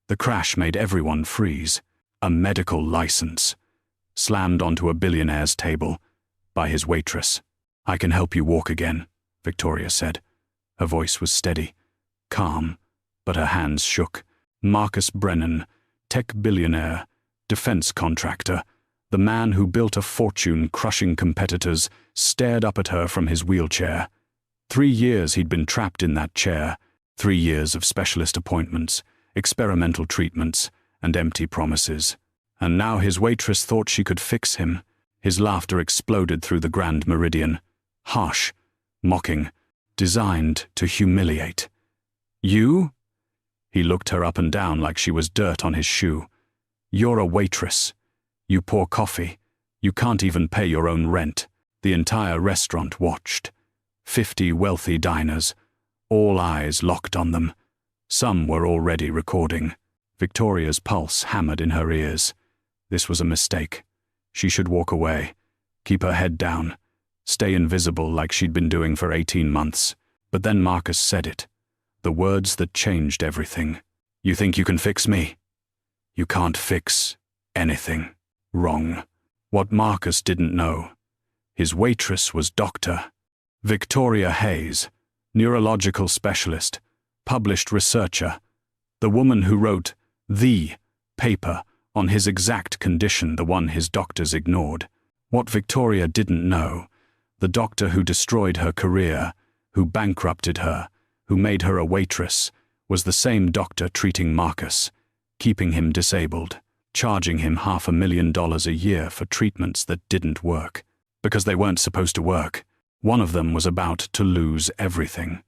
The crash made everyone freeze. A medical license. Slammed onto a billionaire's table by his waitress. "I can help you walk again," Victoria said. Her voice was steady, calm, but her hands shook. Marcus Brennan, tech billionaire, defense contractor, the man who built a fortune crushing competitors, stared up at her from his wheelchair. 3 years he'd been trapped in that chair, 3 years of specialist appointments, experimental treatments, and empty promises. And now his waitress thought she could fix him. His laughter exploded through the Grand Meridian. Harsh, mocking, designed to humiliate. "You?" He looked her up and down like she was dirt on his shoe. "You're a waitress. You pour coffee. You can't even pay your own rent." The entire restaurant watched. 50 wealthy diners, all eyes locked on them. Some were already recording. Victoria's pulse hammered in her ears. This was a mistake. She should walk away, keep her head down, stay invisible like she'd been doing for 18 months. But then Marcus said it. The words that changed everything. "You think you can fix me? You can't fix anything." Wrong. What Marcus didn't know. His waitress was Dr. Victoria Hayes, neurological specialist, published researcher, the woman who wrote the paper on his exact condition, the one his doctors ignored. What Victoria didn't know, the doctor who destroyed her career, who bankrupted her, who made her a waitress, was the same doctor treating Marcus, keeping him disabled, charging him $500,000 a year for treatments that didn't work, because they weren't supposed to work. One of them was about to lose everything.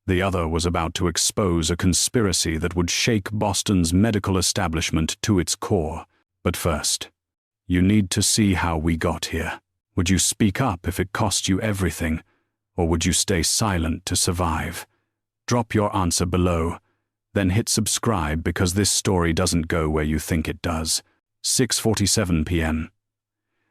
The other was about to expose a conspiracy that would shake Boston's medical establishment to its core. But first, you need to see how we got here. Would you speak up if it cost you everything, or would you stay silent to survive? Drop your answer below, then hit subscribe because this story doesn't go where you think it does. 6:47 p.m.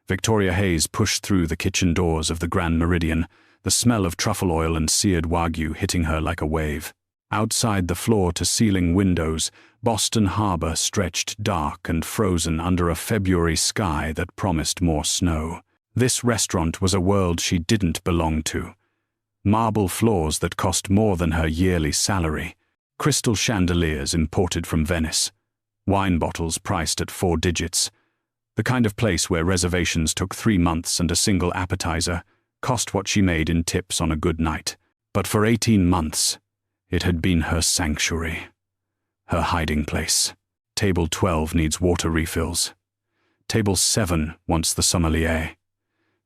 Victoria Hayes pushed through the kitchen doors of the Grand Meridian, the smell of truffle oil and seared wagyu hitting her like a wave. Outside the floor-to-ceiling windows, Boston Harbor stretched dark and frozen under a February sky that promised more snow. This restaurant was a world she didn't belong to. Marble floors that cost more than her yearly salary, crystal chandeliers imported from Venice, wine bottles priced at 4 digits, the kind of place where reservations took 3 months and a single appetizer cost what she made in tips on a good night. But for 18 months, it had been her sanctuary, her hiding place. Table 12 needs water refills. Table 7 wants the sommelier.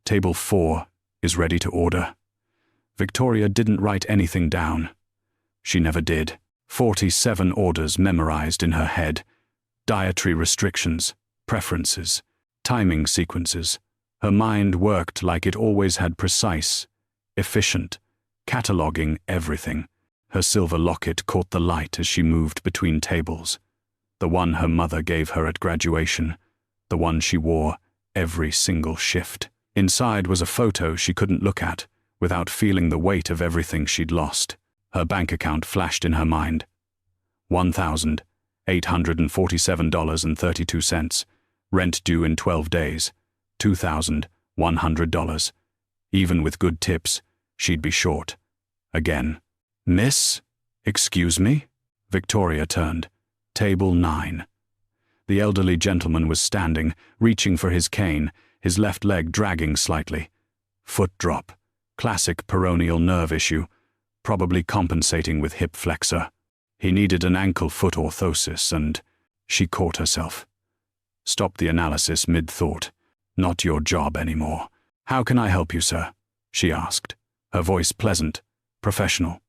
Table 4 is ready to order. Victoria didn't write anything down. She never did. 47 orders memorized in her head. Dietary restrictions, preferences, timing sequences. Her mind worked like it always had, precise, efficient, cataloging everything. Her silver locket caught the light as she moved between tables. The one her mother gave her at graduation, the one she wore every single shift. Inside was a photo she couldn't look at without feeling the weight of everything she'd lost. Her bank account flashed in her mind. $1,847.32, rent due in 12 days. $2,100. Even with good tips, she'd be short. Again. "Miss? Excuse me?" Victoria turned. Table 9. The elderly gentleman was standing, reaching for his cane, his left leg dragging slightly. Foot drop. Classic peroneal nerve issue, probably compensating with hip flexor. He needed an ankle-foot orthosis and she caught herself. Stopped the analysis mid-thought. "Not your job anymore. How can I help you, sir?" she asked, her voice pleasant, professional,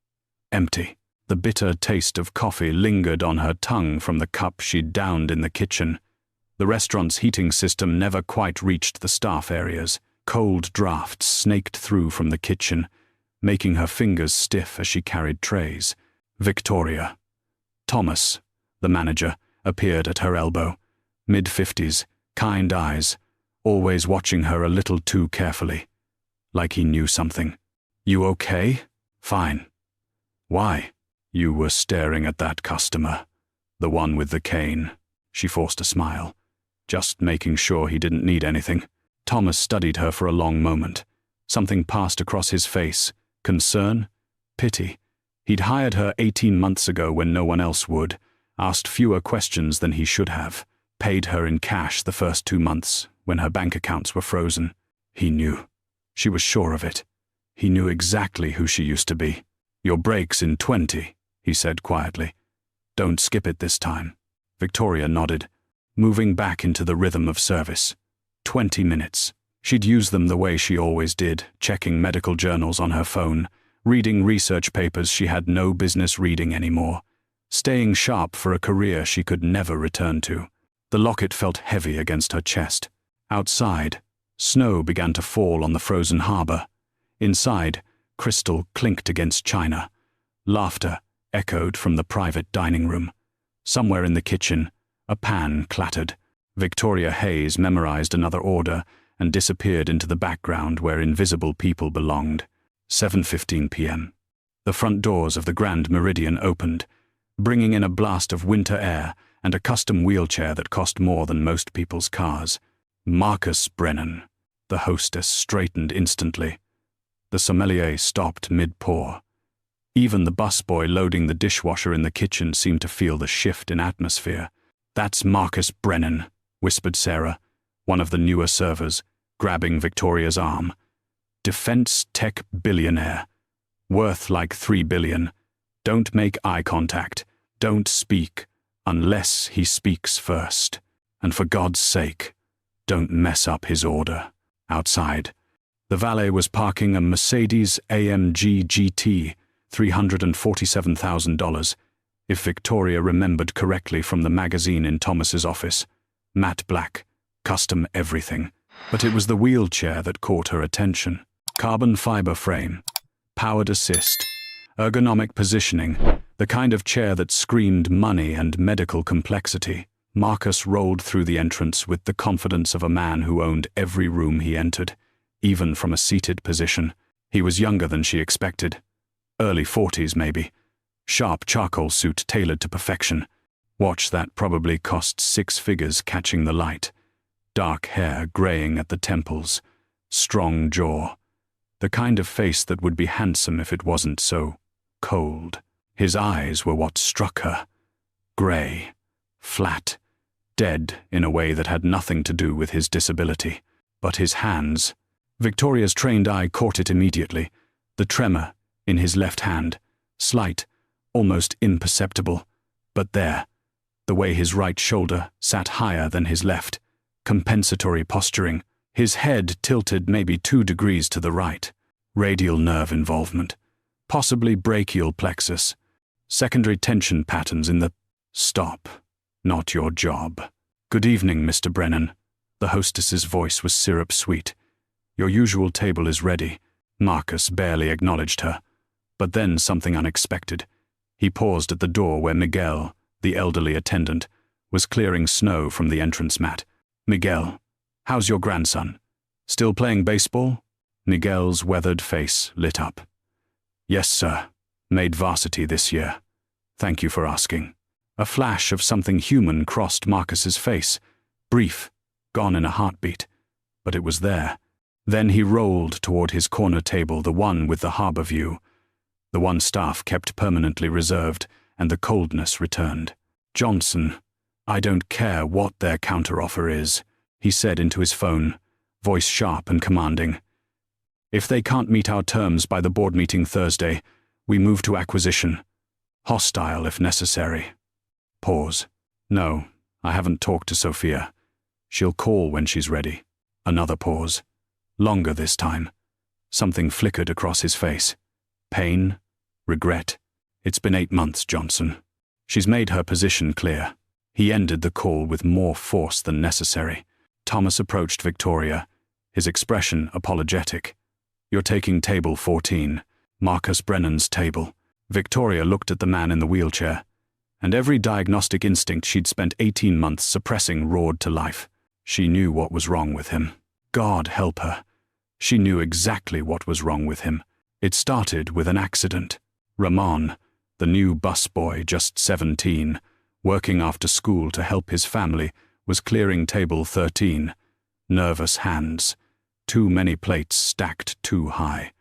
empty. The bitter taste of coffee lingered on her tongue from the cup she'd downed in the kitchen. The restaurant's heating system never quite reached the staff areas. Cold drafts snaked through from the kitchen, making her fingers stiff as she carried trays. Victoria. Thomas, the manager, appeared at her elbow. Mid-50s, kind eyes, always watching her a little too carefully, like he knew something. "You okay?" "Fine." "Why?" "You were staring at that customer." The one with the cane. She forced a smile, just making sure he didn't need anything. Thomas studied her for a long moment. Something passed across his face. Concern? Pity. He'd hired her 18 months ago when no one else would, asked fewer questions than he should have, paid her in cash the first 2 months when her bank accounts were frozen. He knew. She was sure of it. He knew exactly who she used to be. "Your break's in 20, he said quietly. "Don't skip it this time." Victoria nodded, moving back into the rhythm of service. 20 minutes. She'd use them the way she always did, checking medical journals on her phone, reading research papers she had no business reading anymore, staying sharp for a career she could never return to. The locket felt heavy against her chest. Outside, snow began to fall on the frozen harbor. Inside, crystal clinked against china. Laughter echoed from the private dining room. Somewhere in the kitchen, a pan clattered. Victoria Hayes memorized another order and disappeared into the background where invisible people belonged. 7:15 p.m. The front doors of the Grand Meridian opened, bringing in a blast of winter air and a custom wheelchair that cost more than most people's cars. Marcus Brennan. The hostess straightened instantly. The sommelier stopped mid-pour. Even the busboy loading the dishwasher in the kitchen seemed to feel the shift in atmosphere. "That's Marcus Brennan," whispered Sarah, one of the newer servers, grabbing Victoria's arm. "Defense tech billionaire. Worth like $3 billion. Don't make eye contact. Don't speak unless he speaks first. And for God's sake, don't mess up his order." Outside, the valet was parking a Mercedes AMG GT, $347,000, if Victoria remembered correctly from the magazine in Thomas's office. Matte black, custom everything. But it was the wheelchair that caught her attention. Carbon fiber frame, powered assist, ergonomic positioning, the kind of chair that screamed money and medical complexity. Marcus rolled through the entrance with the confidence of a man who owned every room he entered, even from a seated position. He was younger than she expected. Early 40s, maybe. Sharp charcoal suit tailored to perfection. Watch that probably cost 6 figures catching the light. Dark hair graying at the temples. Strong jaw. The kind of face that would be handsome if it wasn't so cold. His eyes were what struck her. Gray. Flat. Dead in a way that had nothing to do with his disability. But his hands. Victoria's trained eye caught it immediately. The tremor in his left hand. Slight. Almost imperceptible. But there. The way his right shoulder sat higher than his left. Compensatory posturing. His head tilted maybe 2 degrees to the right. Radial nerve involvement. Possibly brachial plexus. Secondary tension patterns in the... Stop. Not your job. "Good evening, Mr. Brennan." The hostess's voice was syrup-sweet. "Your usual table is ready." Marcus barely acknowledged her. But then something unexpected. He paused at the door where Miguel, the elderly attendant, was clearing snow from the entrance mat. "Miguel, how's your grandson? Still playing baseball?" Miguel's weathered face lit up. "Yes, sir. Made varsity this year. Thank you for asking." A flash of something human crossed Marcus's face. Brief, gone in a heartbeat. But it was there. Then he rolled toward his corner table, the one with the harbor view. The one staff kept permanently reserved, and the coldness returned. "Johnson, I don't care what their counteroffer is," he said into his phone, voice sharp and commanding. "If they can't meet our terms by the board meeting Thursday, we move to acquisition. Hostile if necessary." Pause. "No, I haven't talked to Sophia. She'll call when she's ready." Another pause. Longer this time. Something flickered across his face. Pain? Regret? "It's been 8 months, Johnson. She's made her position clear." He ended the call with more force than necessary. Thomas approached Victoria, his expression apologetic. "You're taking table 14, Marcus Brennan's table." Victoria looked at the man in the wheelchair, and every diagnostic instinct she'd spent 18 months suppressing roared to life. She knew what was wrong with him. God help her. She knew exactly what was wrong with him. It started with an accident. Ramon, the new busboy, just 17, working after school to help his family, was clearing table 13. Nervous hands. Too many plates stacked too high.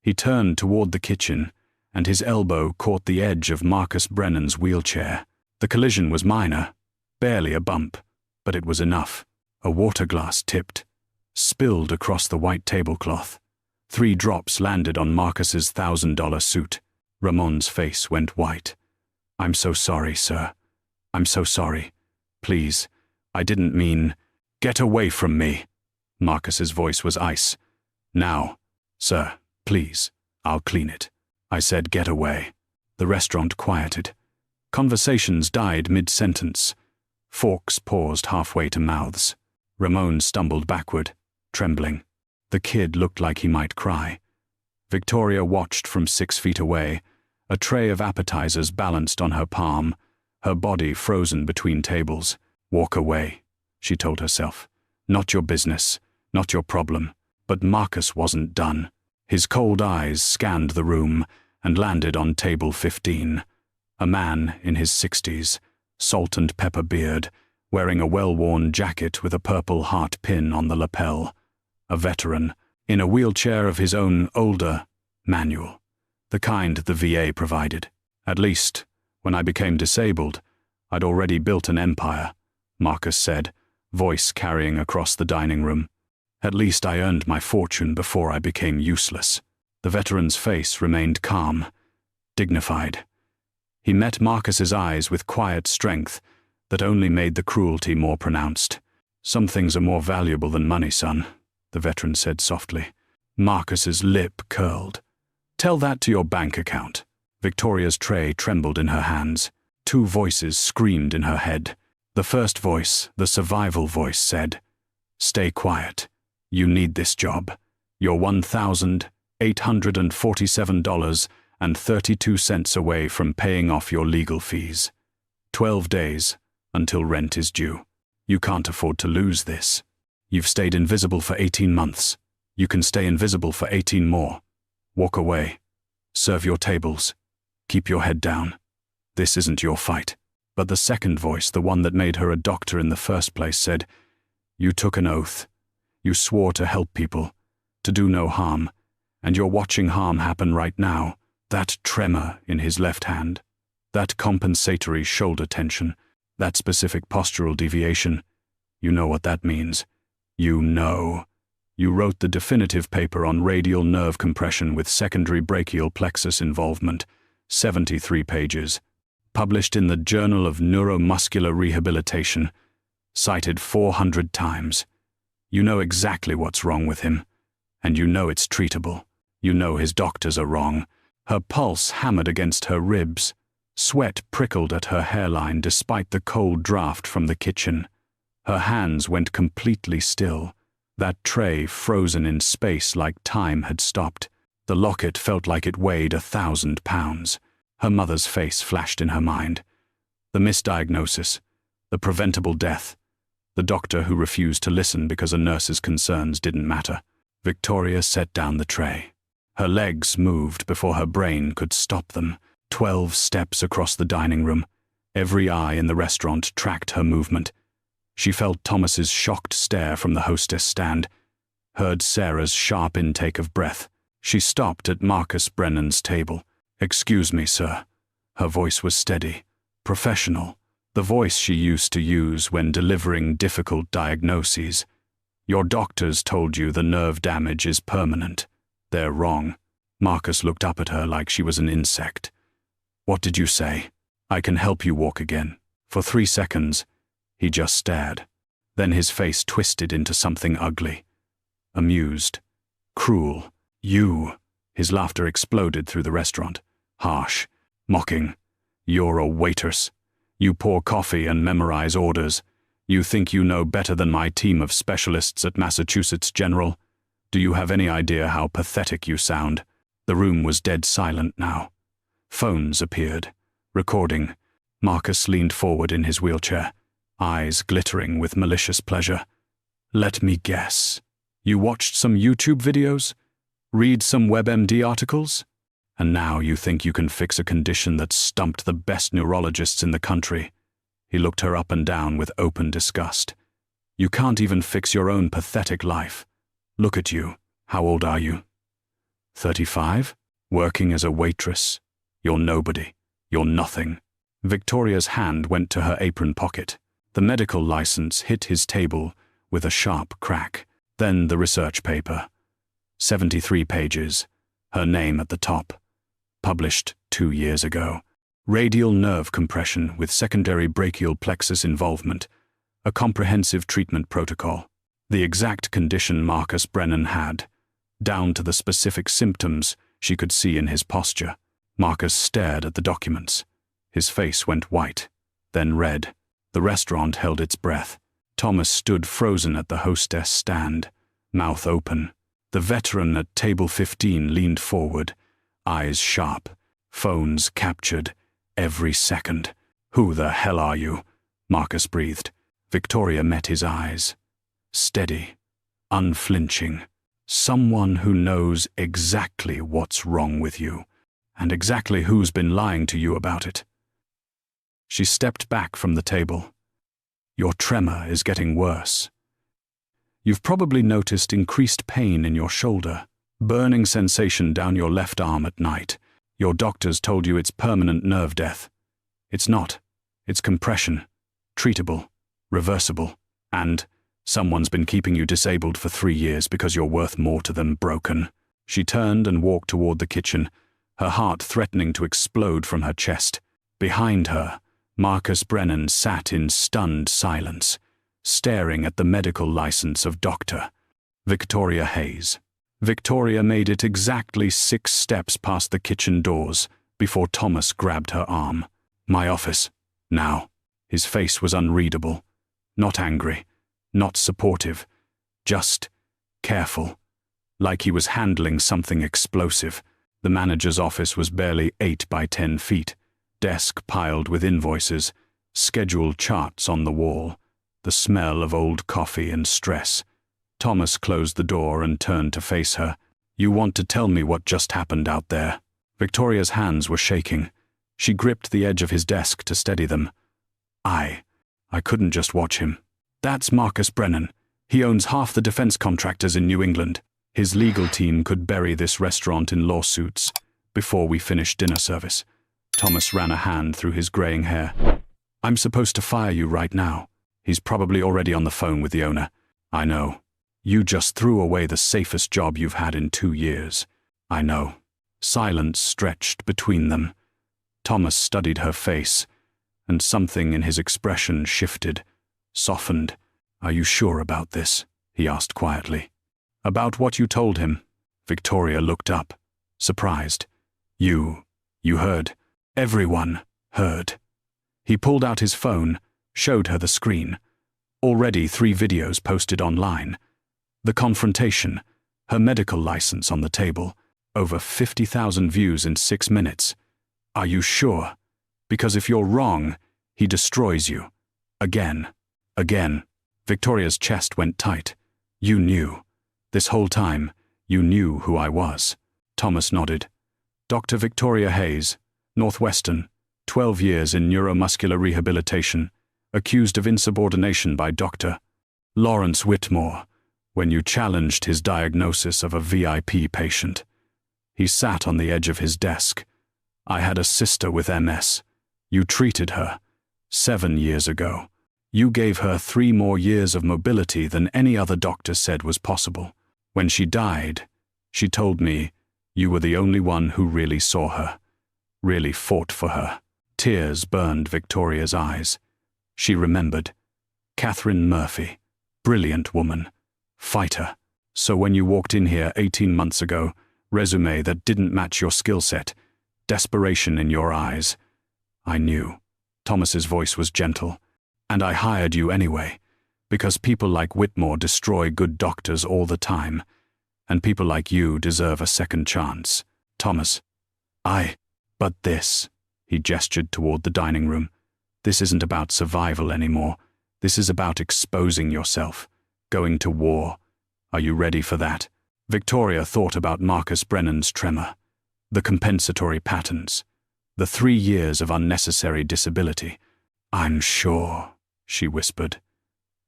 He turned toward the kitchen, and his elbow caught the edge of Marcus Brennan's wheelchair. The collision was minor, barely a bump, but it was enough. A water glass tipped, spilled across the white tablecloth. 3 drops landed on Marcus's $1,000 suit. Ramon's face went white. "I'm so sorry, sir. I'm so sorry. Please, I didn't mean—" "Get away from me!" Marcus's voice was ice. "Now, sir, please, I'll clean it." I said get away. The restaurant quieted. Conversations died mid-sentence. Forks paused halfway to mouths. Ramon stumbled backward, trembling. The kid looked like he might cry. Victoria watched from 6 feet away, a tray of appetizers balanced on her palm, her body frozen between tables. "Walk away," she told herself. "Not your business, not your problem." But Marcus wasn't done. His cold eyes scanned the room and landed on table 15. A man in his 60s, salt and pepper beard, wearing a well-worn jacket with a purple heart pin on the lapel. A veteran, in a wheelchair of his own, older, manual. The kind the VA provided. "At least, when I became disabled, I'd already built an empire," Marcus said, voice carrying across the dining room. "At least I earned my fortune before I became useless." The veteran's face remained calm, dignified. He met Marcus's eyes with quiet strength that only made the cruelty more pronounced. "Some things are more valuable than money, son," the veteran said softly. Marcus's lip curled. "Tell that to your bank account." Victoria's tray trembled in her hands. 2 voices screamed in her head. The first voice, the survival voice, said, "Stay quiet. You need this job. You're $1,847.32 away from paying off your legal fees. 12 days until rent is due. You can't afford to lose this. You've stayed invisible for 18 months. You can stay invisible for 18 more. Walk away. Serve your tables. Keep your head down. This isn't your fight." But the second voice, the one that made her a doctor in the first place, said, "You took an oath. You swore to help people, to do no harm, and you're watching harm happen right now." That tremor in his left hand, that compensatory shoulder tension, that specific postural deviation, you know what that means. You know. You wrote the definitive paper on radial nerve compression with secondary brachial plexus involvement, 73 pages, published in the Journal of Neuromuscular Rehabilitation, cited 400 times. You know exactly what's wrong with him, and you know it's treatable. You know his doctors are wrong. Her pulse hammered against her ribs. Sweat prickled at her hairline despite the cold draft from the kitchen. Her hands went completely still, that tray frozen in space like time had stopped. The locket felt like it weighed 1,000 pounds. Her mother's face flashed in her mind. The misdiagnosis, the preventable death, the doctor who refused to listen because a nurse's concerns didn't matter. Victoria set down the tray. Her legs moved before her brain could stop them. 12 steps across the dining room. Every eye in the restaurant tracked her movement. She felt Thomas's shocked stare from the hostess stand, heard Sarah's sharp intake of breath. She stopped at Marcus Brennan's table. "Excuse me, sir." Her voice was steady, professional, the voice she used to use when delivering difficult diagnoses. "Your doctors told you the nerve damage is permanent. They're wrong." Marcus looked up at her like she was an insect. "What did you say?" "I can help you walk again." For 3 seconds, he just stared. Then his face twisted into something ugly. Amused. Cruel. "You." His laughter exploded through the restaurant. Harsh. Mocking. "You're a waitress. You pour coffee and memorize orders. You think you know better than my team of specialists at Massachusetts General? Do you have any idea how pathetic you sound?" The room was dead silent now. Phones appeared, recording. Marcus leaned forward in his wheelchair, eyes glittering with malicious pleasure. "Let me guess. You watched some YouTube videos? Read some WebMD articles? And now you think you can fix a condition that stumped the best neurologists in the country? He looked her up and down with open disgust. You can't even fix your own pathetic life. Look at you. How old are you? 35? Working as a waitress? You're nobody. You're nothing. Victoria's hand went to her apron pocket. The medical license hit his table with a sharp crack. Then the research paper. 73 pages. Her name at the top. Published 2 years ago. Radial nerve compression with secondary brachial plexus involvement. A comprehensive treatment protocol. The exact condition Marcus Brennan had. Down to the specific symptoms she could see in his posture. Marcus stared at the documents. His face went white, then red. The restaurant held its breath. Thomas stood frozen at the hostess stand, mouth open. The veteran at table 15 leaned forward, eyes sharp, phones captured every second. Who the hell are you? Marcus breathed. Victoria met his eyes. Steady, unflinching. Someone who knows exactly what's wrong with you, and exactly who's been lying to you about it. She stepped back from the table. Your tremor is getting worse. You've probably noticed increased pain in your shoulder, burning sensation down your left arm at night. Your doctors told you it's permanent nerve death. It's not. It's compression. Treatable. Reversible. And someone's been keeping you disabled for 3 years because you're worth more to them broken. She turned and walked toward the kitchen, her heart threatening to explode from her chest. Behind her, Marcus Brennan sat in stunned silence, staring at the medical license of Dr. Victoria Hayes. Victoria made it exactly 6 steps past the kitchen doors before Thomas grabbed her arm. My office. Now. His face was unreadable. Not angry. Not supportive. Just careful. Like he was handling something explosive. The manager's office was barely 8 by 10 feet. Desk piled with invoices, scheduled charts on the wall, the smell of old coffee and stress. Thomas closed the door and turned to face her. You want to tell me what just happened out there? Victoria's hands were shaking. She gripped the edge of his desk to steady them. I couldn't just watch him. That's Marcus Brennan. He owns half the defense contractors in New England. His legal team could bury this restaurant in lawsuits before we finish dinner service. Thomas ran a hand through his graying hair. I'm supposed to fire you right now. He's probably already on the phone with the owner. I know. You just threw away the safest job you've had in 2 years. I know. Silence stretched between them. Thomas studied her face, and something in his expression shifted, softened. Are you sure about this? He asked quietly. About what you told him. Victoria looked up, surprised. You heard. Everyone heard. He pulled out his phone, showed her the screen. Already 3 videos posted online. The confrontation, her medical license on the table, over 50,000 views in 6 minutes. Are you sure? Because if you're wrong, he destroys you. Again. Again. Victoria's chest went tight. You knew. This whole time, you knew who I was. Thomas nodded. Dr. Victoria Hayes, Northwestern, 12 years in neuromuscular rehabilitation, accused of insubordination by Dr. Lawrence Whitmore, when you challenged his diagnosis of a VIP patient. He sat on the edge of his desk. I had a sister with MS. You treated her. 7 years ago. You gave her 3 more years of mobility than any other doctor said was possible. When she died, she told me you were the only one who really saw her, really fought for her. Tears burned Victoria's eyes. She remembered. Catherine Murphy, brilliant woman, fighter. So when you walked in here 18 months ago, resume that didn't match your skill set, desperation in your eyes. I knew. Thomas's voice was gentle. And I hired you anyway, because people like Whitmore destroy good doctors all the time, and people like you deserve a second chance. Thomas. But this, he gestured toward the dining room. This isn't about survival anymore. This is about exposing yourself, going to war. Are you ready for that? Victoria thought about Marcus Brennan's tremor, the compensatory patterns, the 3 years of unnecessary disability. I'm sure, she whispered.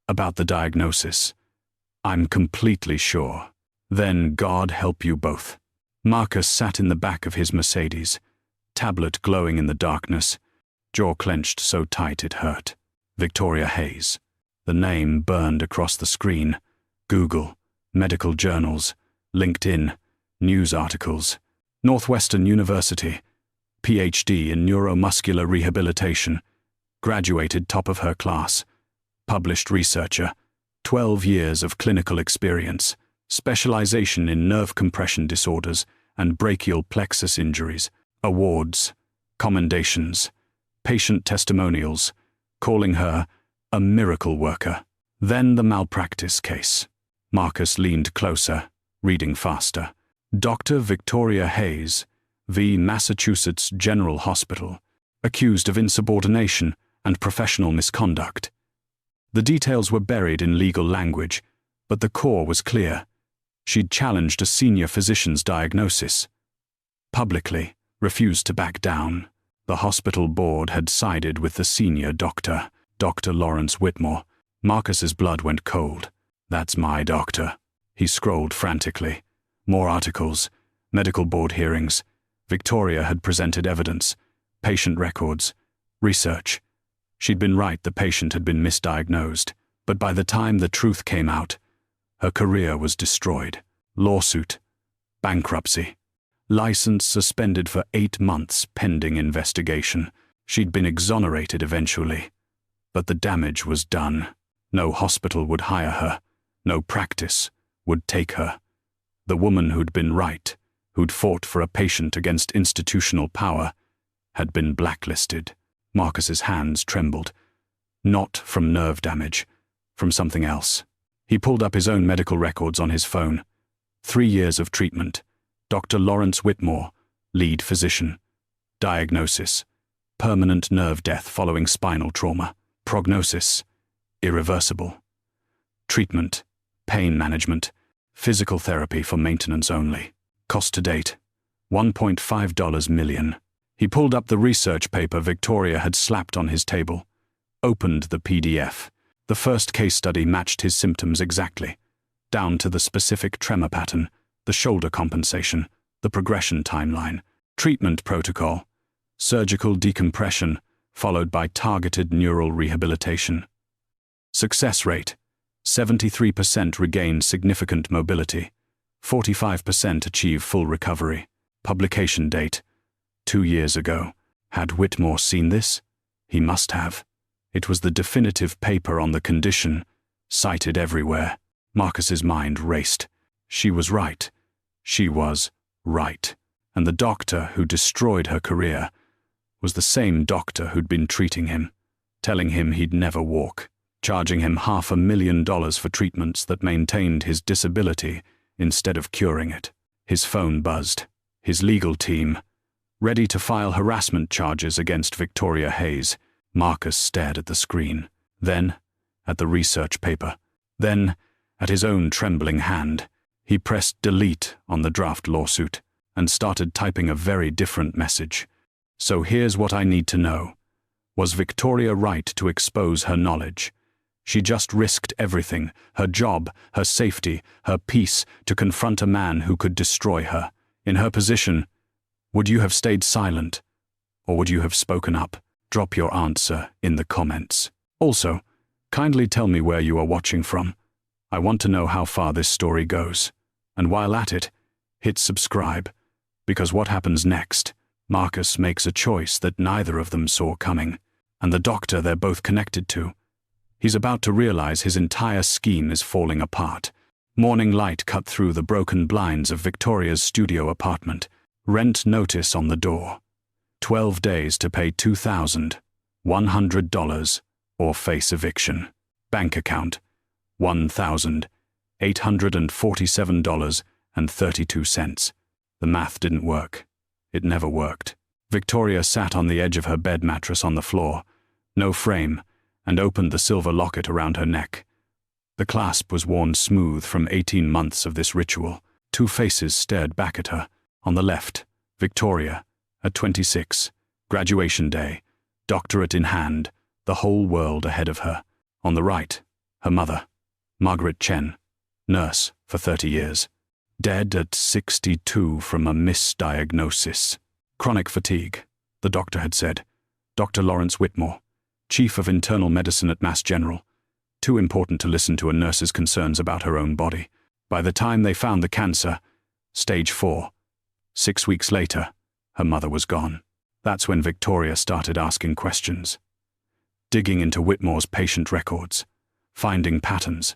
About the diagnosis. I'm completely sure. Then God help you both. Marcus sat in the back of his Mercedes, tablet glowing in the darkness, jaw clenched so tight it hurt. Victoria Hayes. The name burned across the screen. Google, medical journals, LinkedIn, news articles. Northwestern University, PhD in neuromuscular rehabilitation, graduated top of her class, published researcher, 12 years of clinical experience, specialization in nerve compression disorders and brachial plexus injuries, awards, commendations, patient testimonials, calling her a miracle worker. Then the malpractice case. Marcus leaned closer, reading faster. Dr. Victoria Hayes, v. Massachusetts General Hospital, accused of insubordination and professional misconduct. The details were buried in legal language, but the core was clear. She'd challenged a senior physician's diagnosis. Publicly, refused to back down. The hospital board had sided with the senior doctor, Dr. Lawrence Whitmore. Marcus's blood went cold. That's my doctor. He scrolled frantically. More articles, medical board hearings. Victoria had presented evidence, patient records, research. She'd been right, the patient had been misdiagnosed, but by the time the truth came out, her career was destroyed. Lawsuit, bankruptcy, license suspended for 8 months pending investigation. She'd been exonerated eventually, but the damage was done. No hospital would hire her, no practice would take her. The woman who'd been right, who'd fought for a patient against institutional power, had been blacklisted. Marcus's hands trembled. Not from nerve damage, from something else. He pulled up his own medical records on his phone. 3 years of treatment. Dr. Lawrence Whitmore, lead physician. Diagnosis: permanent nerve death following spinal trauma. Prognosis: irreversible. Treatment: pain management, physical therapy for maintenance only. Cost to date: $1.5 million. He pulled up the research paper Victoria had slapped on his table, opened the PDF. The first case study matched his symptoms exactly, down to the specific tremor pattern, the shoulder compensation, the progression timeline. Treatment protocol: surgical decompression, followed by targeted neural rehabilitation. Success rate: 73% regain significant mobility, 45% achieve full recovery. Publication date: 2 years ago. Had Whitmore seen this? He must have. It was the definitive paper on the condition, cited everywhere. Marcus's mind raced. She was right. She was right. And the doctor who destroyed her career was the same doctor who'd been treating him, telling him he'd never walk, charging him $500,000 for treatments that maintained his disability instead of curing it. His phone buzzed. His legal team, ready to file harassment charges against Victoria Hayes. Marcus stared at the screen, then at the research paper, then at his own trembling hand. He pressed delete on the draft lawsuit and started typing a very different message. So here's what I need to know. Was Victoria right to expose her knowledge? She just risked everything, her job, her safety, her peace, to confront a man who could destroy her. In her position, would you have stayed silent, or would you have spoken up? Drop your answer in the comments. Also, kindly tell me where you are watching from. I want to know how far this story goes. And while at it, hit subscribe, because what happens next? Marcus makes a choice that neither of them saw coming, and the doctor they're both connected to. He's about to realize his entire scheme is falling apart. Morning light cut through the broken blinds of Victoria's studio apartment. Rent notice on the door. 12 days to pay $2,100 or face eviction. Bank account: $1,847.32. The math didn't work. It never worked. Victoria sat on the edge of her bed mattress on the floor, no frame, and opened the silver locket around her neck. The clasp was worn smooth from 18 months of this ritual. 2 faces stared back at her. On the left, Victoria, at 26, graduation day, doctorate in hand, the whole world ahead of her. On the right, her mother, Margaret Chen, nurse for 30 years, dead at 62 from a misdiagnosis. Chronic fatigue, the doctor had said. Dr. Lawrence Whitmore, chief of internal medicine at Mass General, too important to listen to a nurse's concerns about her own body. By the time they found the cancer, stage 4, 6 weeks later, her mother was gone. That's when Victoria started asking questions, digging into Whitmore's patient records, finding patterns,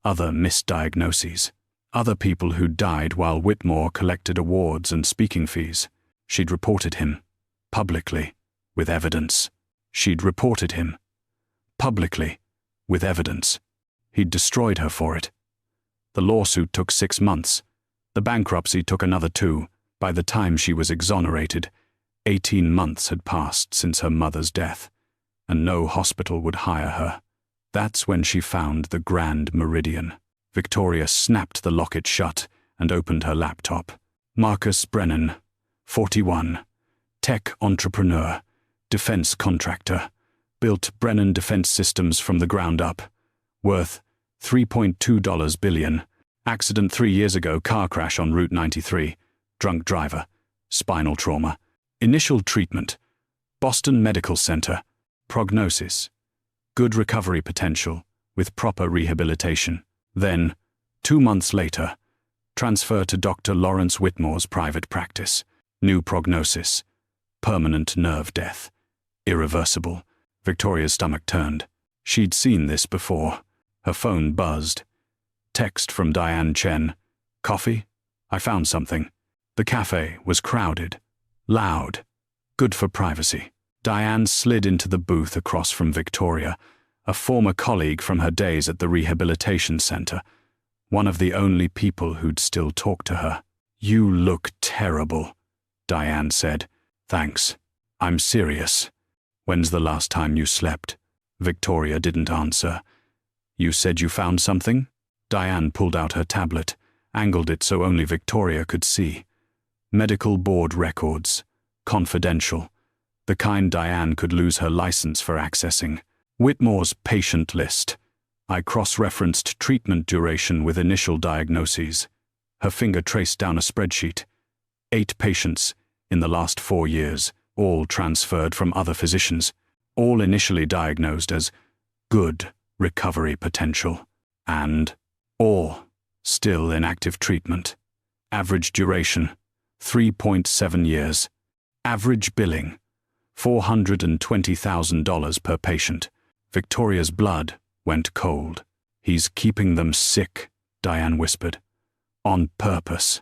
other misdiagnoses, other people who died while Whitmore collected awards and speaking fees. She'd reported him, publicly, with evidence. She'd reported him, publicly, with evidence. He'd destroyed her for it. The lawsuit took 6 months. The bankruptcy took another 2. By the time she was exonerated, 18 months had passed since her mother's death, and no hospital would hire her. That's when she found the Grand Meridian. Victoria snapped the locket shut and opened her laptop. Marcus Brennan, 41, tech entrepreneur, defense contractor, built Brennan Defense Systems from the ground up, worth $3.2 billion. Accident 3 years ago, car crash on Route 93, drunk driver, spinal trauma. Initial treatment, Boston Medical Center. Prognosis, good recovery potential with proper rehabilitation. Then, 2 months later, transfer to Dr. Lawrence Whitmore's private practice. New prognosis, permanent nerve death, irreversible. Victoria's stomach turned. She'd seen this before. Her phone buzzed. Text from Diane Chen. Coffee? I found something. The cafe was crowded, loud, good for privacy. Diane slid into the booth across from Victoria, a former colleague from her days at the rehabilitation center, one of the only people who'd still talk to her. You look terrible, Diane said. Thanks. I'm serious. When's the last time you slept? Victoria didn't answer. You said you found something? Diane pulled out her tablet, angled it so only Victoria could see. Medical board records. Confidential. The kind Diane could lose her license for accessing. Whitmore's patient list. I cross-referenced treatment duration with initial diagnoses. Her finger traced down a spreadsheet. 8 patients in the last 4 years, all transferred from other physicians, all initially diagnosed as good recovery potential, and all still in active treatment. Average duration, 3.7 years. Average billing, $420,000 per patient. Victoria's blood went cold. He's keeping them sick, Diane whispered. On purpose.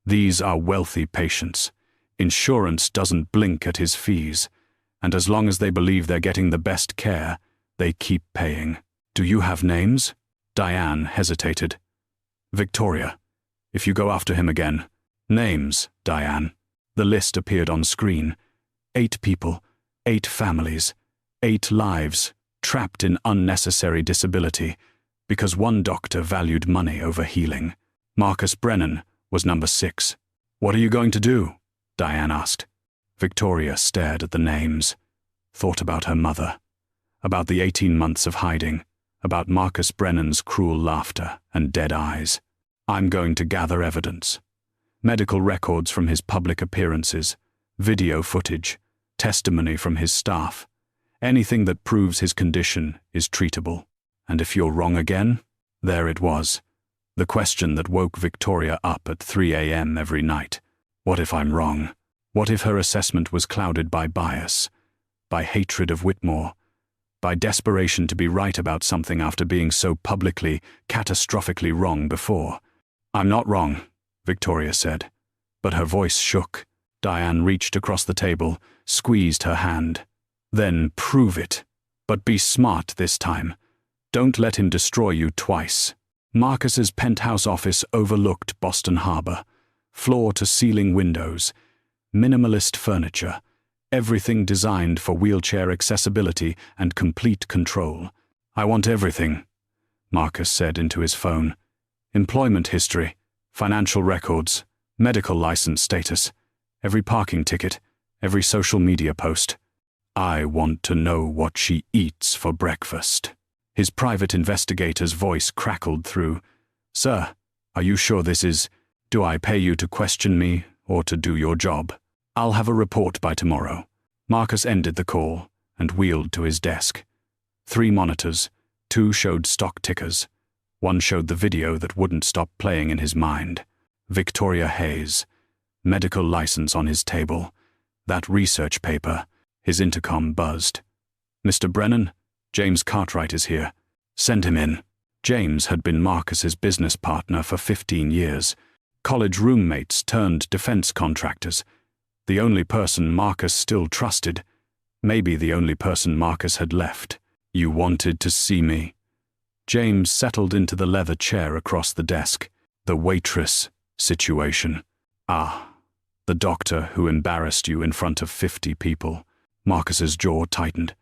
These are wealthy patients. Insurance doesn't blink at his fees, and as long as they believe they're getting the best care, they keep paying. Do you have names? Diane hesitated. Victoria, if you go after him again. Names, Diane. The list appeared on screen. 8 people, 8 families, 8 lives, trapped in unnecessary disability, because one doctor valued money over healing. Marcus Brennan was number 6. What are you going to do? Diane asked. Victoria stared at the names, thought about her mother, about the 18 months of hiding, about Marcus Brennan's cruel laughter and dead eyes. I'm going to gather evidence. Medical records from his public appearances, video footage, testimony from his staff. Anything that proves his condition is treatable. And if you're wrong again? There it was. The question that woke Victoria up at 3 a.m. every night. What if I'm wrong? What if her assessment was clouded by bias, by hatred of Whitmore, by desperation to be right about something after being so publicly, catastrophically wrong before? I'm not wrong, Victoria said, but her voice shook. Diane reached across the table, squeezed her hand. Then prove it, but be smart this time. Don't let him destroy you twice. Marcus's penthouse office overlooked Boston Harbor, floor-to-ceiling windows, minimalist furniture, everything designed for wheelchair accessibility and complete control. I want everything, Marcus said into his phone. Employment history, financial records, medical license status, every parking ticket, every social media post. I want to know what she eats for breakfast. His private investigator's voice crackled through. Sir, are you sure this is? Do I pay you to question me or to do your job? I'll have a report by tomorrow. Marcus ended the call and wheeled to his desk. 3 monitors, 2 showed stock tickers. 1 showed the video that wouldn't stop playing in his mind. Victoria Hayes. Medical license on his table. That research paper. His intercom buzzed. Mr. Brennan, James Cartwright is here. Send him in. James had been Marcus's business partner for 15 years. College roommates turned defense contractors. The only person Marcus still trusted. Maybe the only person Marcus had left. You wanted to see me. James settled into the leather chair across the desk. The waitress situation. Ah, the doctor who embarrassed you in front of 50 people. Marcus's jaw tightened.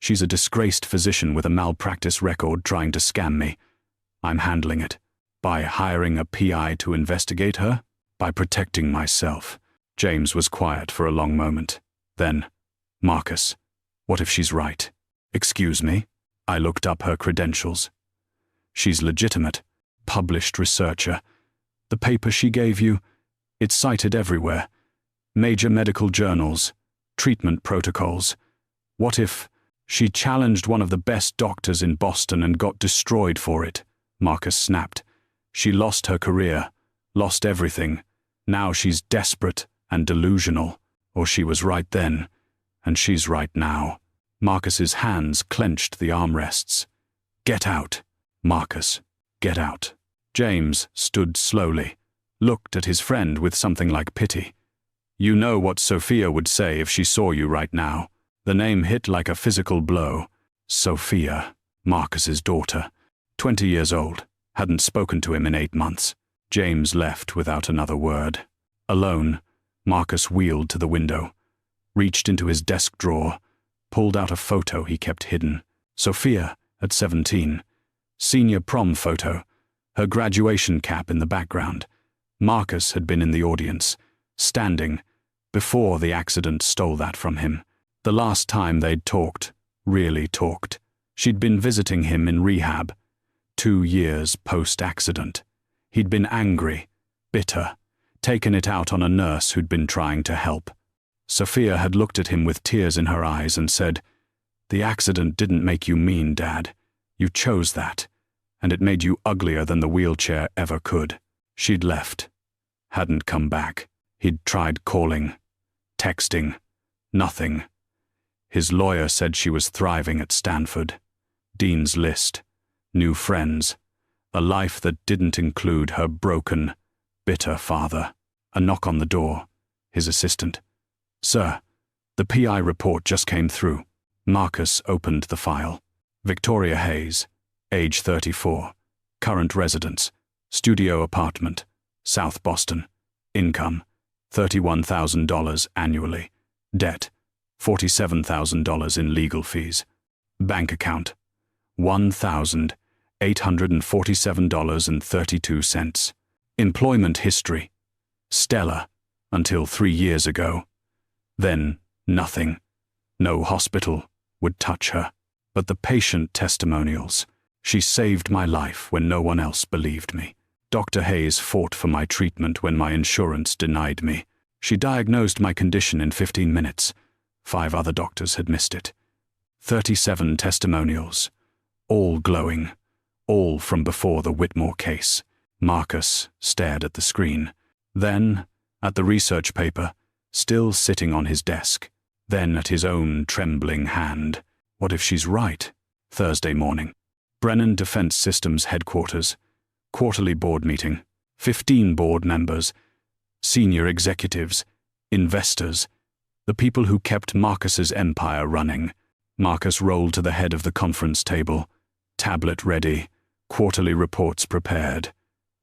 She's a disgraced physician with a malpractice record trying to scam me. I'm handling it. By hiring a PI to investigate her? By protecting myself. James was quiet for a long moment. Then, Marcus, what if she's right? Excuse me? I looked up her credentials. She's legitimate. Published researcher. The paper she gave you, it's cited everywhere. Major medical journals. Treatment protocols. What if she challenged one of the best doctors in Boston and got destroyed for it? Marcus snapped. She lost her career, lost everything. Now she's desperate and delusional. Or she was right then, and she's right now. Marcus's hands clenched the armrests. Get out. Marcus, get out. James stood slowly, looked at his friend with something like pity. You know what Sophia would say if she saw you right now. The name hit like a physical blow. Sophia, Marcus's daughter, 20 years old, hadn't spoken to him in 8 months. James left without another word. Alone, Marcus wheeled to the window, reached into his desk drawer, pulled out a photo he kept hidden. Sophia, at 17. Senior prom photo, her graduation cap in the background. Marcus had been in the audience, standing, before the accident stole that from him. The last time they'd talked, really talked. She'd been visiting him in rehab, 2 years post-accident. He'd been angry, bitter, taken it out on a nurse who'd been trying to help. Sophia had looked at him with tears in her eyes and said, "The accident didn't make you mean, Dad. You chose that, and it made you uglier than the wheelchair ever could." She'd left, hadn't come back. He'd tried calling, texting, nothing. His lawyer said she was thriving at Stanford. Dean's List, new friends, a life that didn't include her broken, bitter father. A knock on the door, his assistant. "Sir, the PI report just came through." Marcus opened the file. Victoria Hayes, age 34, current residence, studio apartment, South Boston. Income, $31,000 annually. Debt, $47,000 in legal fees. Bank account, $1,847.32. Employment history, stellar, until 3 years ago. Then, nothing. No hospital would touch her. But the patient testimonials. She saved my life when no one else believed me. Dr. Hayes fought for my treatment when my insurance denied me. She diagnosed my condition in 15 minutes. 5 other doctors had missed it. 37 testimonials, all glowing, all from before the Whitmore case. Marcus stared at the screen, then at the research paper, still sitting on his desk, then at his own trembling hand. What if she's right? Thursday morning. Brennan Defense Systems headquarters. Quarterly board meeting. 15 board members, senior executives, investors, the people who kept Marcus's empire running. Marcus rolled to the head of the conference table, tablet ready, quarterly reports prepared.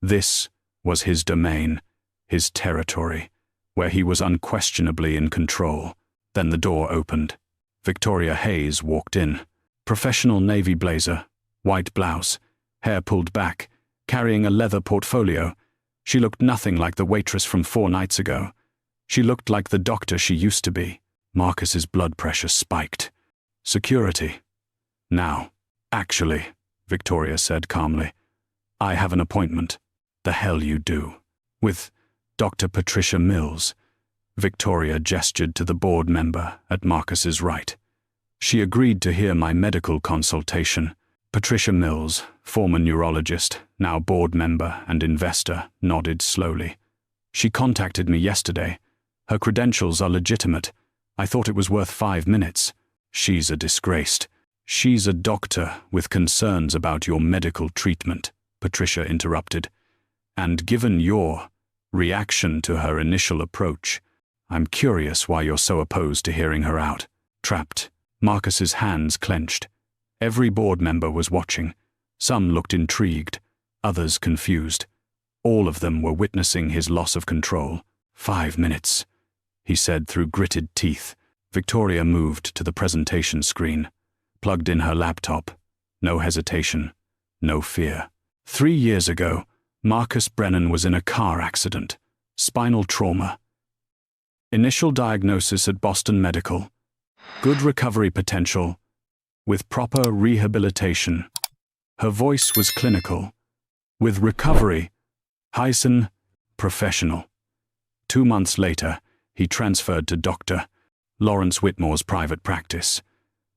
This was his domain, his territory, where he was unquestionably in control. Then the door opened. Victoria Hayes walked in. Professional navy blazer, white blouse, hair pulled back, carrying a leather portfolio. She looked nothing like the waitress from 4 nights ago. She looked like the doctor she used to be. Marcus's blood pressure spiked. Security. Now. Actually, Victoria said calmly, I have an appointment. The hell you do. With Dr. Patricia Mills. Victoria gestured to the board member at Marcus's right. She agreed to hear my medical consultation. Patricia Mills, former neurologist, now board member and investor, nodded slowly. She contacted me yesterday. Her credentials are legitimate. I thought it was worth 5 minutes. She's a disgraced. She's a doctor with concerns about your medical treatment, Patricia interrupted. And given your reaction to her initial approach, I'm curious why you're so opposed to hearing her out. Trapped. Marcus's hands clenched. Every board member was watching. Some looked intrigued, others confused. All of them were witnessing his loss of control. 5 minutes, he said through gritted teeth. Victoria moved to the presentation screen, plugged in her laptop. No hesitation, no fear. 3 years ago, Marcus Brennan was in a car accident. Spinal trauma. Initial diagnosis at Boston Medical. Good recovery potential, with proper rehabilitation. Her voice was clinical. With recovery, Heisen, professional. 2 months later, he transferred to Dr. Lawrence Whitmore's private practice.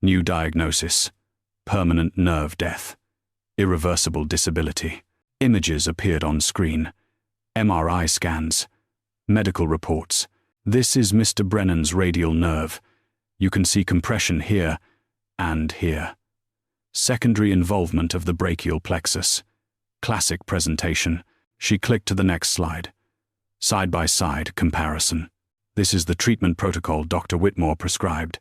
New diagnosis, permanent nerve death, irreversible disability. Images appeared on screen. MRI scans, medical reports. This is Mr. Brennan's radial nerve. You can see compression here and here. Secondary involvement of the brachial plexus. Classic presentation. She clicked to the next slide. Side-by-side comparison. This is the treatment protocol Dr. Whitmore prescribed.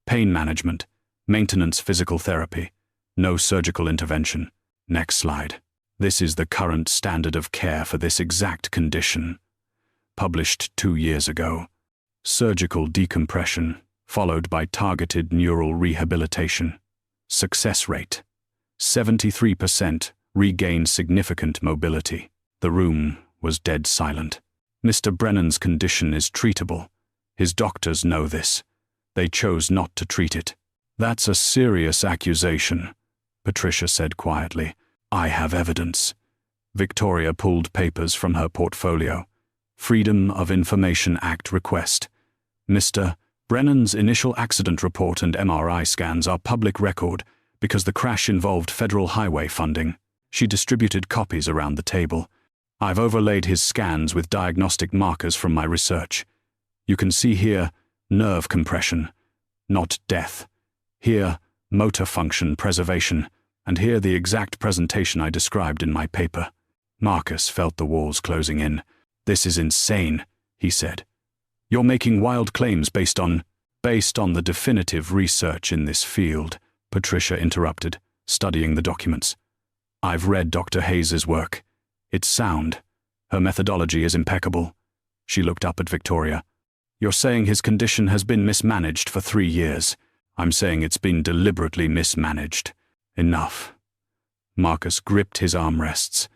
Pain management, maintenance physical therapy, no surgical intervention. Next slide. This is the current standard of care for this exact condition. Published 2 years ago. Surgical decompression, followed by targeted neural rehabilitation. Success rate. 73% regained significant mobility. The room was dead silent. Mr. Brennan's condition is treatable. His doctors know this. They chose not to treat it. That's a serious accusation, Patricia said quietly. I have evidence. Victoria pulled papers from her portfolio. Freedom of Information Act request. Mr. Brennan's initial accident report and MRI scans are public record because the crash involved federal highway funding. She distributed copies around the table. I've overlaid his scans with diagnostic markers from my research. You can see here nerve compression, not death. Here, motor function preservation, and here the exact presentation I described in my paper. Marcus felt the walls closing in. This is insane, he said. You're making wild claims based on the definitive research in this field, Patricia interrupted, studying the documents. I've read Dr. Hayes's work. It's sound. Her methodology is impeccable. She looked up at Victoria. You're saying his condition has been mismanaged for 3 years. I'm saying it's been deliberately mismanaged. Enough. Marcus gripped his armrests,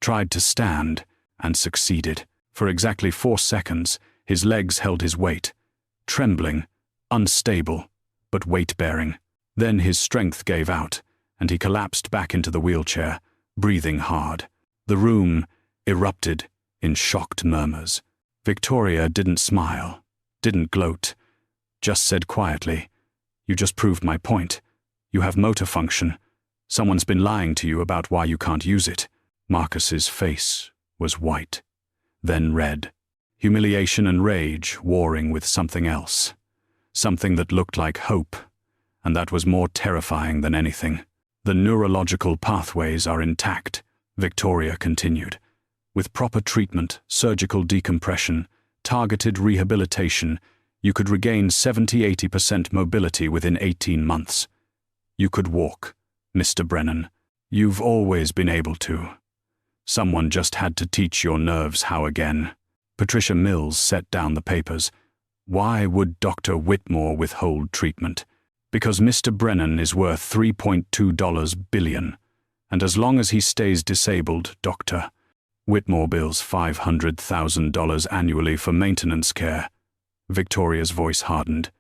tried to stand, and succeeded. For exactly 4 seconds, his legs held his weight, trembling, unstable, but weight-bearing. Then his strength gave out, and he collapsed back into the wheelchair, breathing hard. The room erupted in shocked murmurs. Victoria didn't smile, didn't gloat, just said quietly, You just proved my point. You have motor function. Someone's been lying to you about why you can't use it. Marcus's face was white, then red. Humiliation and rage warring with something else. Something that looked like hope, and that was more terrifying than anything. The neurological pathways are intact, Victoria continued. With proper treatment, surgical decompression, targeted rehabilitation, you could regain 70–80% mobility within 18 months. You could walk, Mr. Brennan. You've always been able to. Someone just had to teach your nerves how again. Patricia Mills set down the papers. Why would Dr. Whitmore withhold treatment? Because Mr. Brennan is worth $3.2 billion, and as long as he stays disabled, Dr. Whitmore bills $500,000 annually for maintenance care. Victoria's voice hardened.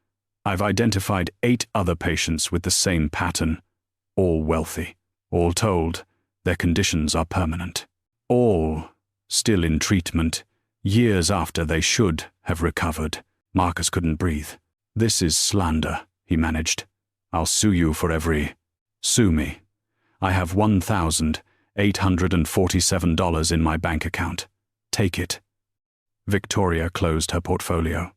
I've identified 8 other patients with the same pattern, all wealthy. All told, their conditions are permanent. All still in treatment, years after they should have recovered. Marcus couldn't breathe. This is slander, he managed. I'll sue you for every... Sue me. I have $1,847 in my bank account. Take it. Victoria closed her portfolio.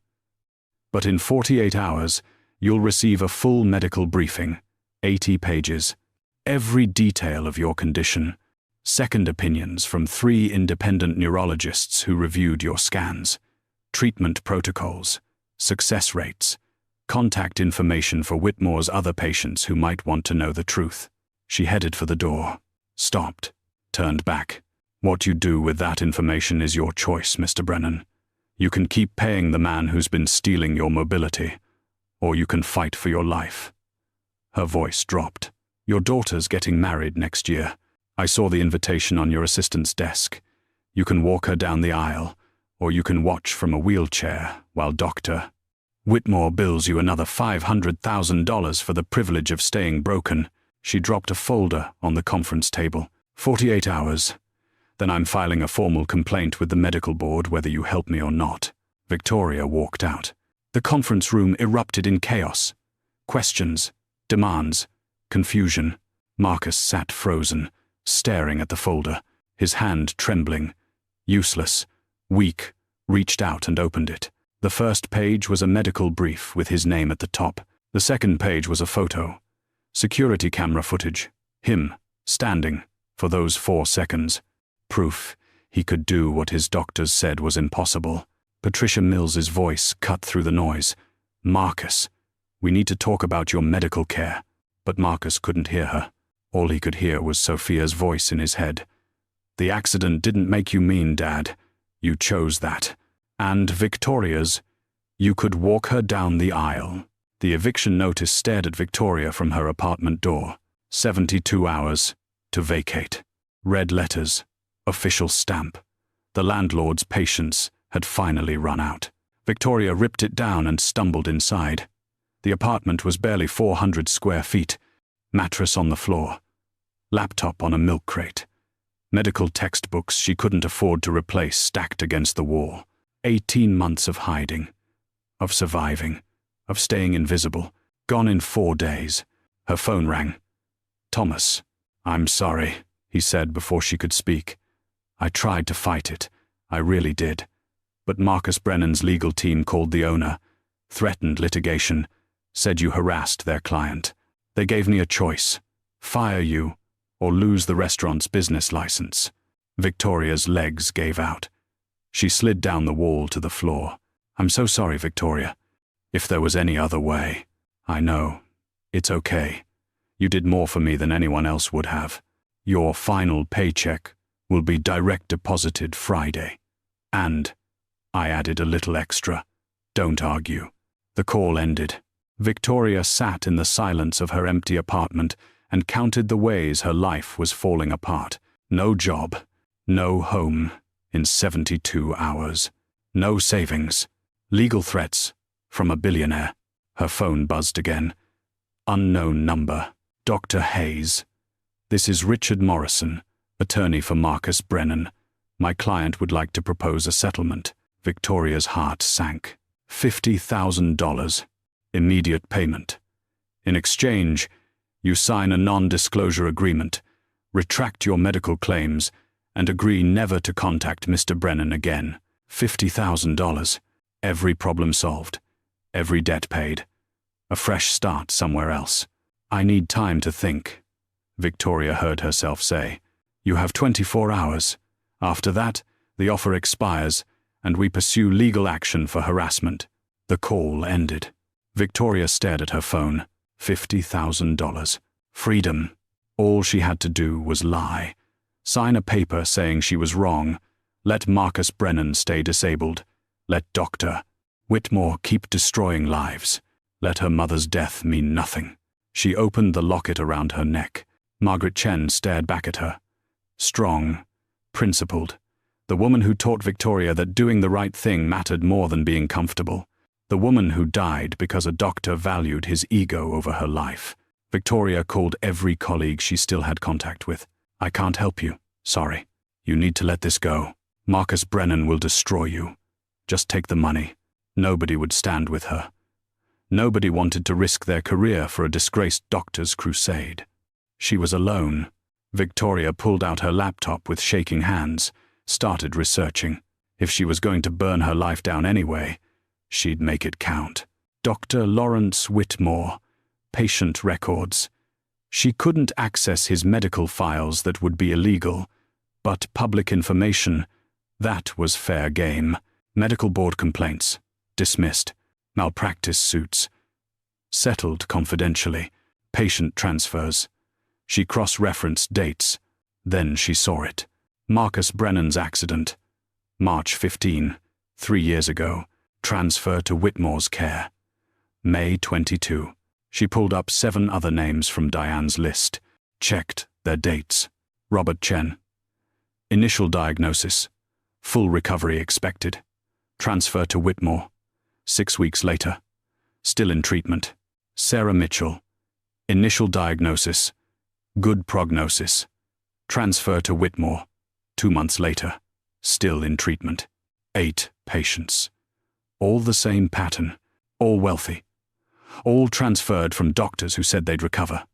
But in 48 hours, you'll receive a full medical briefing, 80 pages. Every detail of your condition, second opinions from 3 independent neurologists who reviewed your scans, treatment protocols, success rates, contact information for Whitmore's other patients who might want to know the truth. She headed for the door, stopped, turned back. What you do with that information is your choice, Mr. Brennan. You can keep paying the man who's been stealing your mobility, or you can fight for your life. Her voice dropped. Your daughter's getting married next year. I saw the invitation on your assistant's desk. You can walk her down the aisle, or you can watch from a wheelchair while Dr. Whitmore bills you another $500,000 for the privilege of staying broken. She dropped a folder on the conference table. 48 hours. Then I'm filing a formal complaint with the medical board whether you help me or not. Victoria walked out. The conference room erupted in chaos. Questions, demands, confusion. Marcus sat frozen, staring at the folder, his hand trembling. Useless, weak, reached out and opened it. The first page was a medical brief with his name at the top. The second page was a photo. Security camera footage. Him, standing, for those 4 seconds. Proof he could do what his doctors said was impossible. Patricia Mills's voice cut through the noise. Marcus, we need to talk about your medical care. But Marcus couldn't hear her. All he could hear was Sophia's voice in his head. The accident didn't make you mean, Dad. You chose that. And Victoria's. You could walk her down the aisle. The eviction notice stared at Victoria from her apartment door. 72 hours to vacate. Red letters. Official stamp. The landlord's patience had finally run out. Victoria ripped it down and stumbled inside. The apartment was barely 400 square feet. Mattress on the floor. Laptop on a milk crate. Medical textbooks she couldn't afford to replace stacked against the wall. 18 months of hiding. Of surviving. Of staying invisible. Gone in 4 days. Her phone rang. Thomas. I'm sorry, he said before she could speak. I tried to fight it. I really did. But Marcus Brennan's legal team called the owner, threatened litigation, said you harassed their client. They gave me a choice. Fire you, or lose the restaurant's business license. Victoria's legs gave out. She slid down the wall to the floor. I'm so sorry, Victoria. If there was any other way. I know. It's okay. You did more for me than anyone else would have. Your final paycheck will be direct deposited Friday. And, I added a little extra, don't argue. The call ended. Victoria sat in the silence of her empty apartment and counted the ways her life was falling apart. No job, no home in 72 hours. No savings. Legal threats from a billionaire. Her phone buzzed again. Unknown number. Dr. Hayes. This is Richard Morrison, attorney for Marcus Brennan. My client would like to propose a settlement. Victoria's heart sank. $50,000. Immediate payment. In exchange, you sign a non-disclosure agreement, retract your medical claims, and agree never to contact Mr. Brennan again. $50,000. Every problem solved. Every debt paid. A fresh start somewhere else. I need time to think, Victoria heard herself say. You have 24 hours. After that, the offer expires, and we pursue legal action for harassment. The call ended. Victoria stared at her phone. $50,000. Freedom. All she had to do was lie. Sign a paper saying she was wrong. Let Marcus Brennan stay disabled. Let Dr. Whitmore keep destroying lives. Let her mother's death mean nothing. She opened the locket around her neck. Margaret Chen stared back at her. Strong, principled. The woman who taught Victoria that doing the right thing mattered more than being comfortable. The woman who died because a doctor valued his ego over her life. Victoria called every colleague she still had contact with. I can't help you. Sorry. You need to let this go. Marcus Brennan will destroy you. Just take the money. Nobody would stand with her. Nobody wanted to risk their career for a disgraced doctor's crusade. She was alone. Victoria pulled out her laptop with shaking hands, started researching. If she was going to burn her life down anyway, she'd make it count. Dr. Lawrence Whitmore, patient records. She couldn't access his medical files, that would be illegal, but public information, that was fair game. Medical board complaints, dismissed. Malpractice suits, settled confidentially. Patient transfers. She cross-referenced dates. Then she saw it. Marcus Brennan's accident. March 15, 3 years ago. Transfer to Whitmore's care. May 22. She pulled up 7 other names from Diane's list. Checked their dates. Robert Chen. Initial diagnosis. Full recovery expected. Transfer to Whitmore. 6 weeks later. Still in treatment. Sarah Mitchell. Initial diagnosis. Good prognosis. Transfer to Whitmore. 2 months later. Still in treatment. 8 patients. All the same pattern. All wealthy. All transferred from doctors who said they'd recover.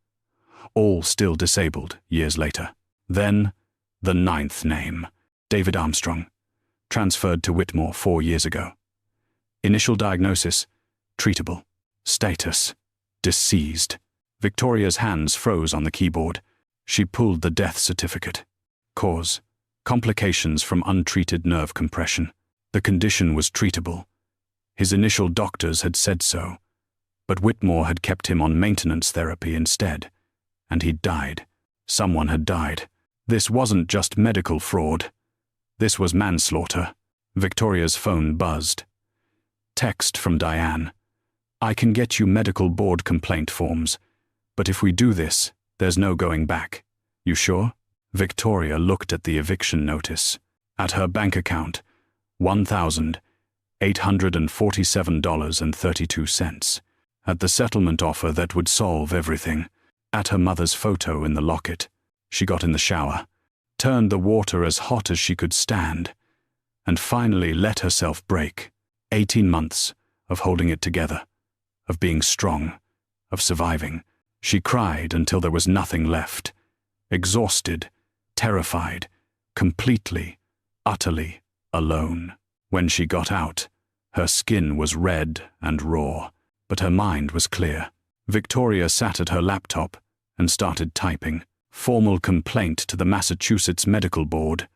All still disabled years later. Then, the 9th name. David Armstrong. Transferred to Whitmore 4 years ago. Initial diagnosis, treatable. Status, deceased. Victoria's hands froze on the keyboard. She pulled the death certificate. Cause, complications from untreated nerve compression. The condition was treatable. His initial doctors had said so, but Whitmore had kept him on maintenance therapy instead, and he'd died. Someone had died. This wasn't just medical fraud. This was manslaughter. Victoria's phone buzzed. Text from Diane. I can get you medical board complaint forms, but if we do this, there's no going back. You sure? Victoria looked at the eviction notice. At her bank account, $1,847.32. At the settlement offer that would solve everything. At her mother's photo in the locket. She got in the shower, turned the water as hot as she could stand, and finally let herself break. 18 months of holding it together, of being strong, of surviving. She cried until there was nothing left. Exhausted, terrified, completely, utterly alone. When she got out, her skin was red and raw, but her mind was clear. Victoria sat at her laptop and started typing. Formal complaint to the Massachusetts Medical Board.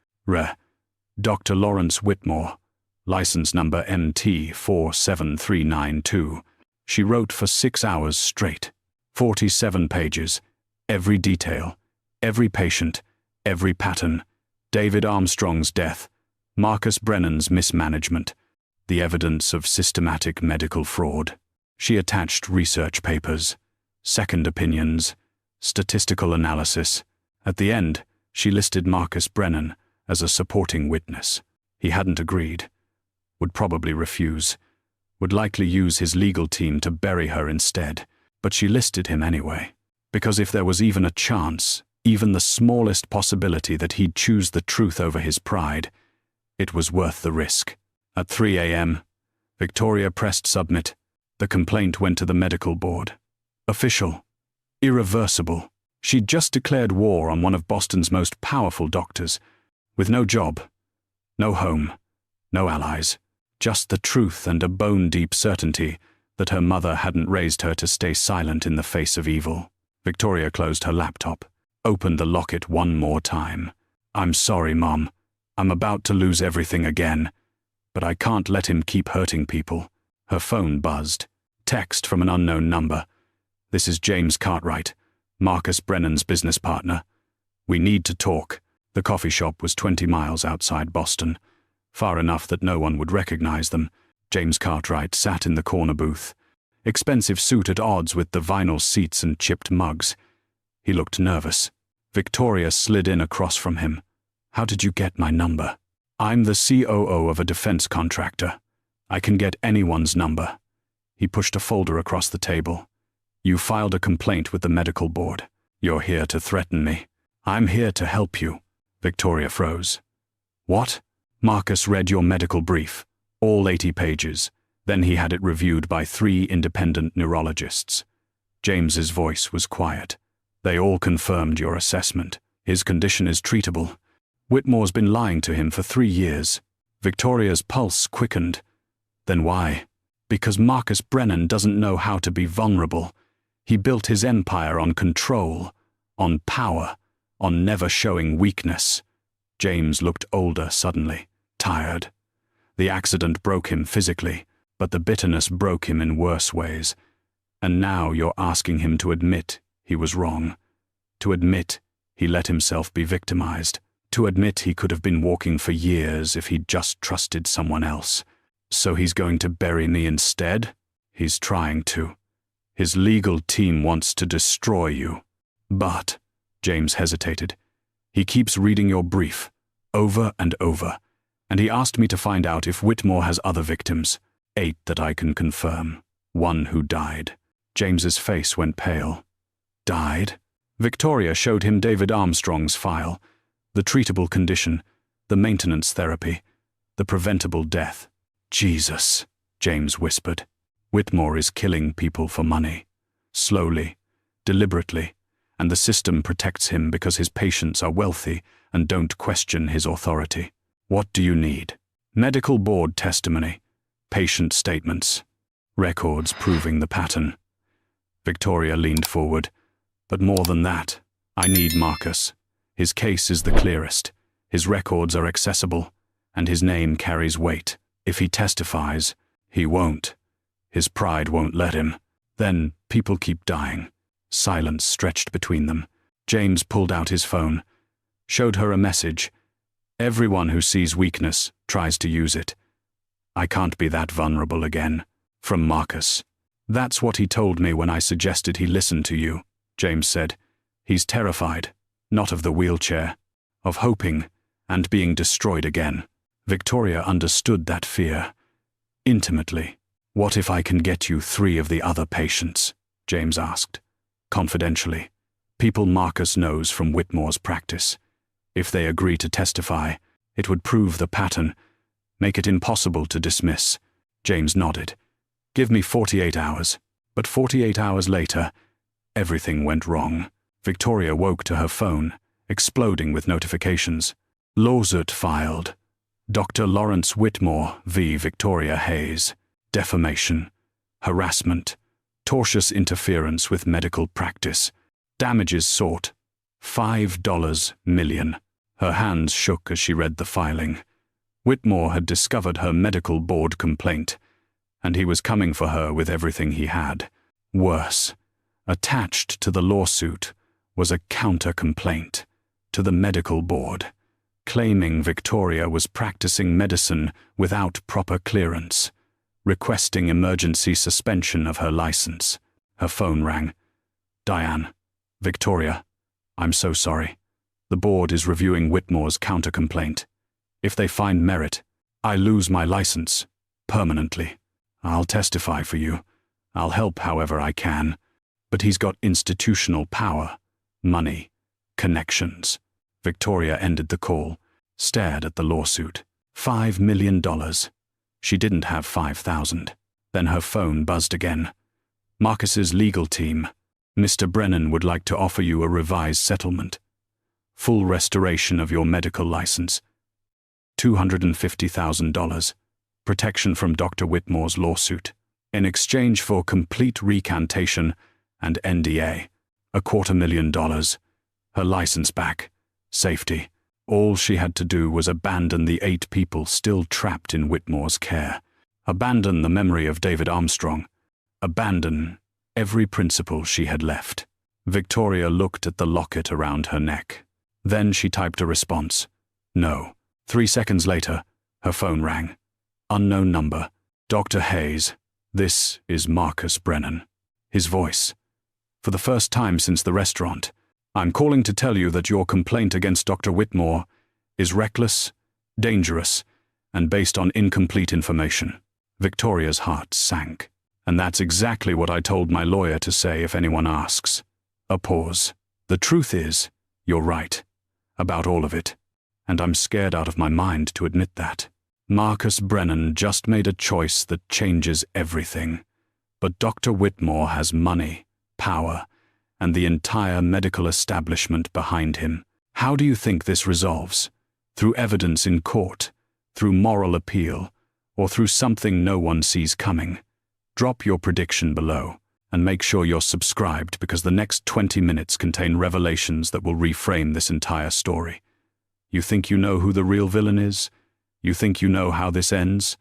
Dr. Lawrence Whitmore. License number MT47392. She wrote for 6 hours straight. 47 pages. Every detail. Every patient. Every pattern. David Armstrong's death. Marcus Brennan's mismanagement. The evidence of systematic medical fraud. She attached research papers. Second opinions. Statistical analysis. At the end, she listed Marcus Brennan as a supporting witness. He hadn't agreed. Would probably refuse, would likely use his legal team to bury her instead, but she listed him anyway, because if there was even a chance, even the smallest possibility that he'd choose the truth over his pride, it was worth the risk. At 3 a.m., Victoria pressed submit. The complaint went to the medical board. Official. Irreversible. She'd just declared war on one of Boston's most powerful doctors, with no job, no home, no allies. Just the truth and a bone-deep certainty that her mother hadn't raised her to stay silent in the face of evil. Victoria closed her laptop, opened the locket one more time. I'm sorry, Mom. I'm about to lose everything again, but I can't let him keep hurting people. Her phone buzzed. Text from an unknown number. This is James Cartwright, Marcus Brennan's business partner. We need to talk. The coffee shop was 20 miles outside Boston. Far enough that no one would recognize them. James Cartwright sat in the corner booth. Expensive suit at odds with the vinyl seats and chipped mugs. He looked nervous. Victoria slid in across from him. How did you get my number? I'm the COO of a defense contractor. I can get anyone's number. He pushed a folder across the table. You filed a complaint with the medical board. You're here to threaten me. I'm here to help you. Victoria froze. What? Marcus read your medical brief, all 80 pages. Then he had it reviewed by 3 independent neurologists. James's voice was quiet. They all confirmed your assessment. His condition is treatable. Whitmore's been lying to him for 3 years. Victoria's pulse quickened. Then why? Because Marcus Brennan doesn't know how to be vulnerable. He built his empire on control, on power, on never showing weakness. James looked older suddenly, tired. The accident broke him physically, but the bitterness broke him in worse ways. And now you're asking him to admit he was wrong. To admit he let himself be victimized. To admit he could have been walking for years if he'd just trusted someone else. So he's going to bury me instead? He's trying to. His legal team wants to destroy you. But, James hesitated, he keeps reading your brief, over and over, and he asked me to find out if Whitmore has other victims. 8 that I can confirm. 1 who died. James's face went pale. Died? Victoria showed him David Armstrong's file. The treatable condition, the maintenance therapy, the preventable death. Jesus, James whispered. Whitmore is killing people for money. Slowly, deliberately, and the system protects him because his patients are wealthy and don't question his authority. What do you need? Medical board testimony, patient statements, records proving the pattern. Victoria leaned forward. But more than that, I need Marcus. His case is the clearest. His records are accessible, and his name carries weight. If he testifies, he won't. His pride won't let him. Then people keep dying. Silence stretched between them. James pulled out his phone, showed her a message. Everyone who sees weakness tries to use it. I can't be that vulnerable again. From Marcus. That's what he told me when I suggested he listen to you, James said. He's terrified, not of the wheelchair, of hoping and being destroyed again. Victoria understood that fear. Intimately. What if I can get you 3 of the other patients? James asked. Confidentially. People Marcus knows from Whitmore's practice. If they agree to testify, it would prove the pattern, make it impossible to dismiss. James nodded. Give me 48 hours. But 48 hours later, everything went wrong. Victoria woke to her phone, exploding with notifications. Lawsuit filed. Dr. Lawrence Whitmore v. Victoria Hayes. Defamation, harassment, tortious interference with medical practice. Damages sought. $5 million. Her hands shook as she read the filing. Whitmore had discovered her medical board complaint, and he was coming for her with everything he had. Worse, attached to the lawsuit was a counter-complaint to the medical board, claiming Victoria was practicing medicine without proper clearance, requesting emergency suspension of her license. Her phone rang. Diane. Victoria. I'm so sorry. The board is reviewing Whitmore's counter-complaint. If they find merit, I lose my license. Permanently. I'll testify for you. I'll help however I can. But he's got institutional power, money, connections. Victoria ended the call, stared at the lawsuit. $5 million. She didn't have 5,000. Then her phone buzzed again. Marcus's legal team. Mr. Brennan would like to offer you a revised settlement. Full restoration of your medical license. $250,000. Protection from Dr. Whitmore's lawsuit. In exchange for complete recantation and NDA. $250,000. Her license back. Safety. All she had to do was abandon the 8 people still trapped in Whitmore's care. Abandon the memory of David Armstrong. Abandon every principle she had left. Victoria looked at the locket around her neck. Then she typed a response. No. 3 seconds later, her phone rang. Unknown number. Dr. Hayes. This is Marcus Brennan. His voice. For the first time since the restaurant, I'm calling to tell you that your complaint against Dr. Whitmore is reckless, dangerous, and based on incomplete information. Victoria's heart sank. And that's exactly what I told my lawyer to say if anyone asks. A pause. The truth is, you're right. About all of it. And I'm scared out of my mind to admit that. Marcus Brennan just made a choice that changes everything. But Dr. Whitmore has money, power, and the entire medical establishment behind him. How do you think this resolves? Through evidence in court, through moral appeal, or through something no one sees coming? Drop your prediction below, and make sure you're subscribed because the next 20 minutes contain revelations that will reframe this entire story. You think you know who the real villain is? You think you know how this ends?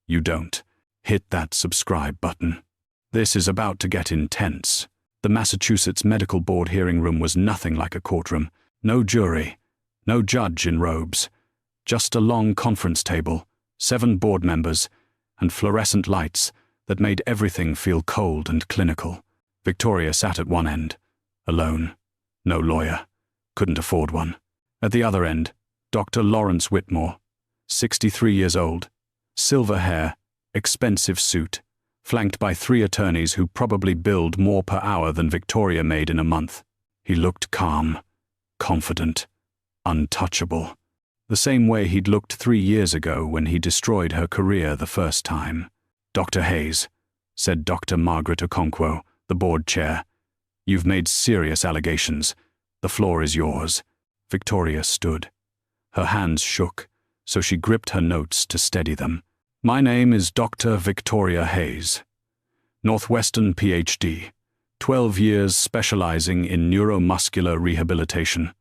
You don't. Hit that subscribe button. This is about to get intense. The Massachusetts Medical Board hearing room was nothing like a courtroom. No jury, no judge in robes. Just a long conference table, 7 board members, and fluorescent lights that made everything feel cold and clinical. Victoria sat at one end, alone. No lawyer. Couldn't afford one. At the other end, Dr. Lawrence Whitmore, 63 years old, silver hair, expensive suit, flanked by 3 attorneys who probably billed more per hour than Victoria made in a month. He looked calm, confident, untouchable. The same way he'd looked 3 years ago when he destroyed her career the first time. Dr. Hayes, said Dr. Margaret Okonkwo, the board chair, you've made serious allegations. The floor is yours. Victoria stood. Her hands shook, so she gripped her notes to steady them. My name is Dr. Victoria Hayes. Northwestern PhD, 12 years specializing in neuromuscular rehabilitation.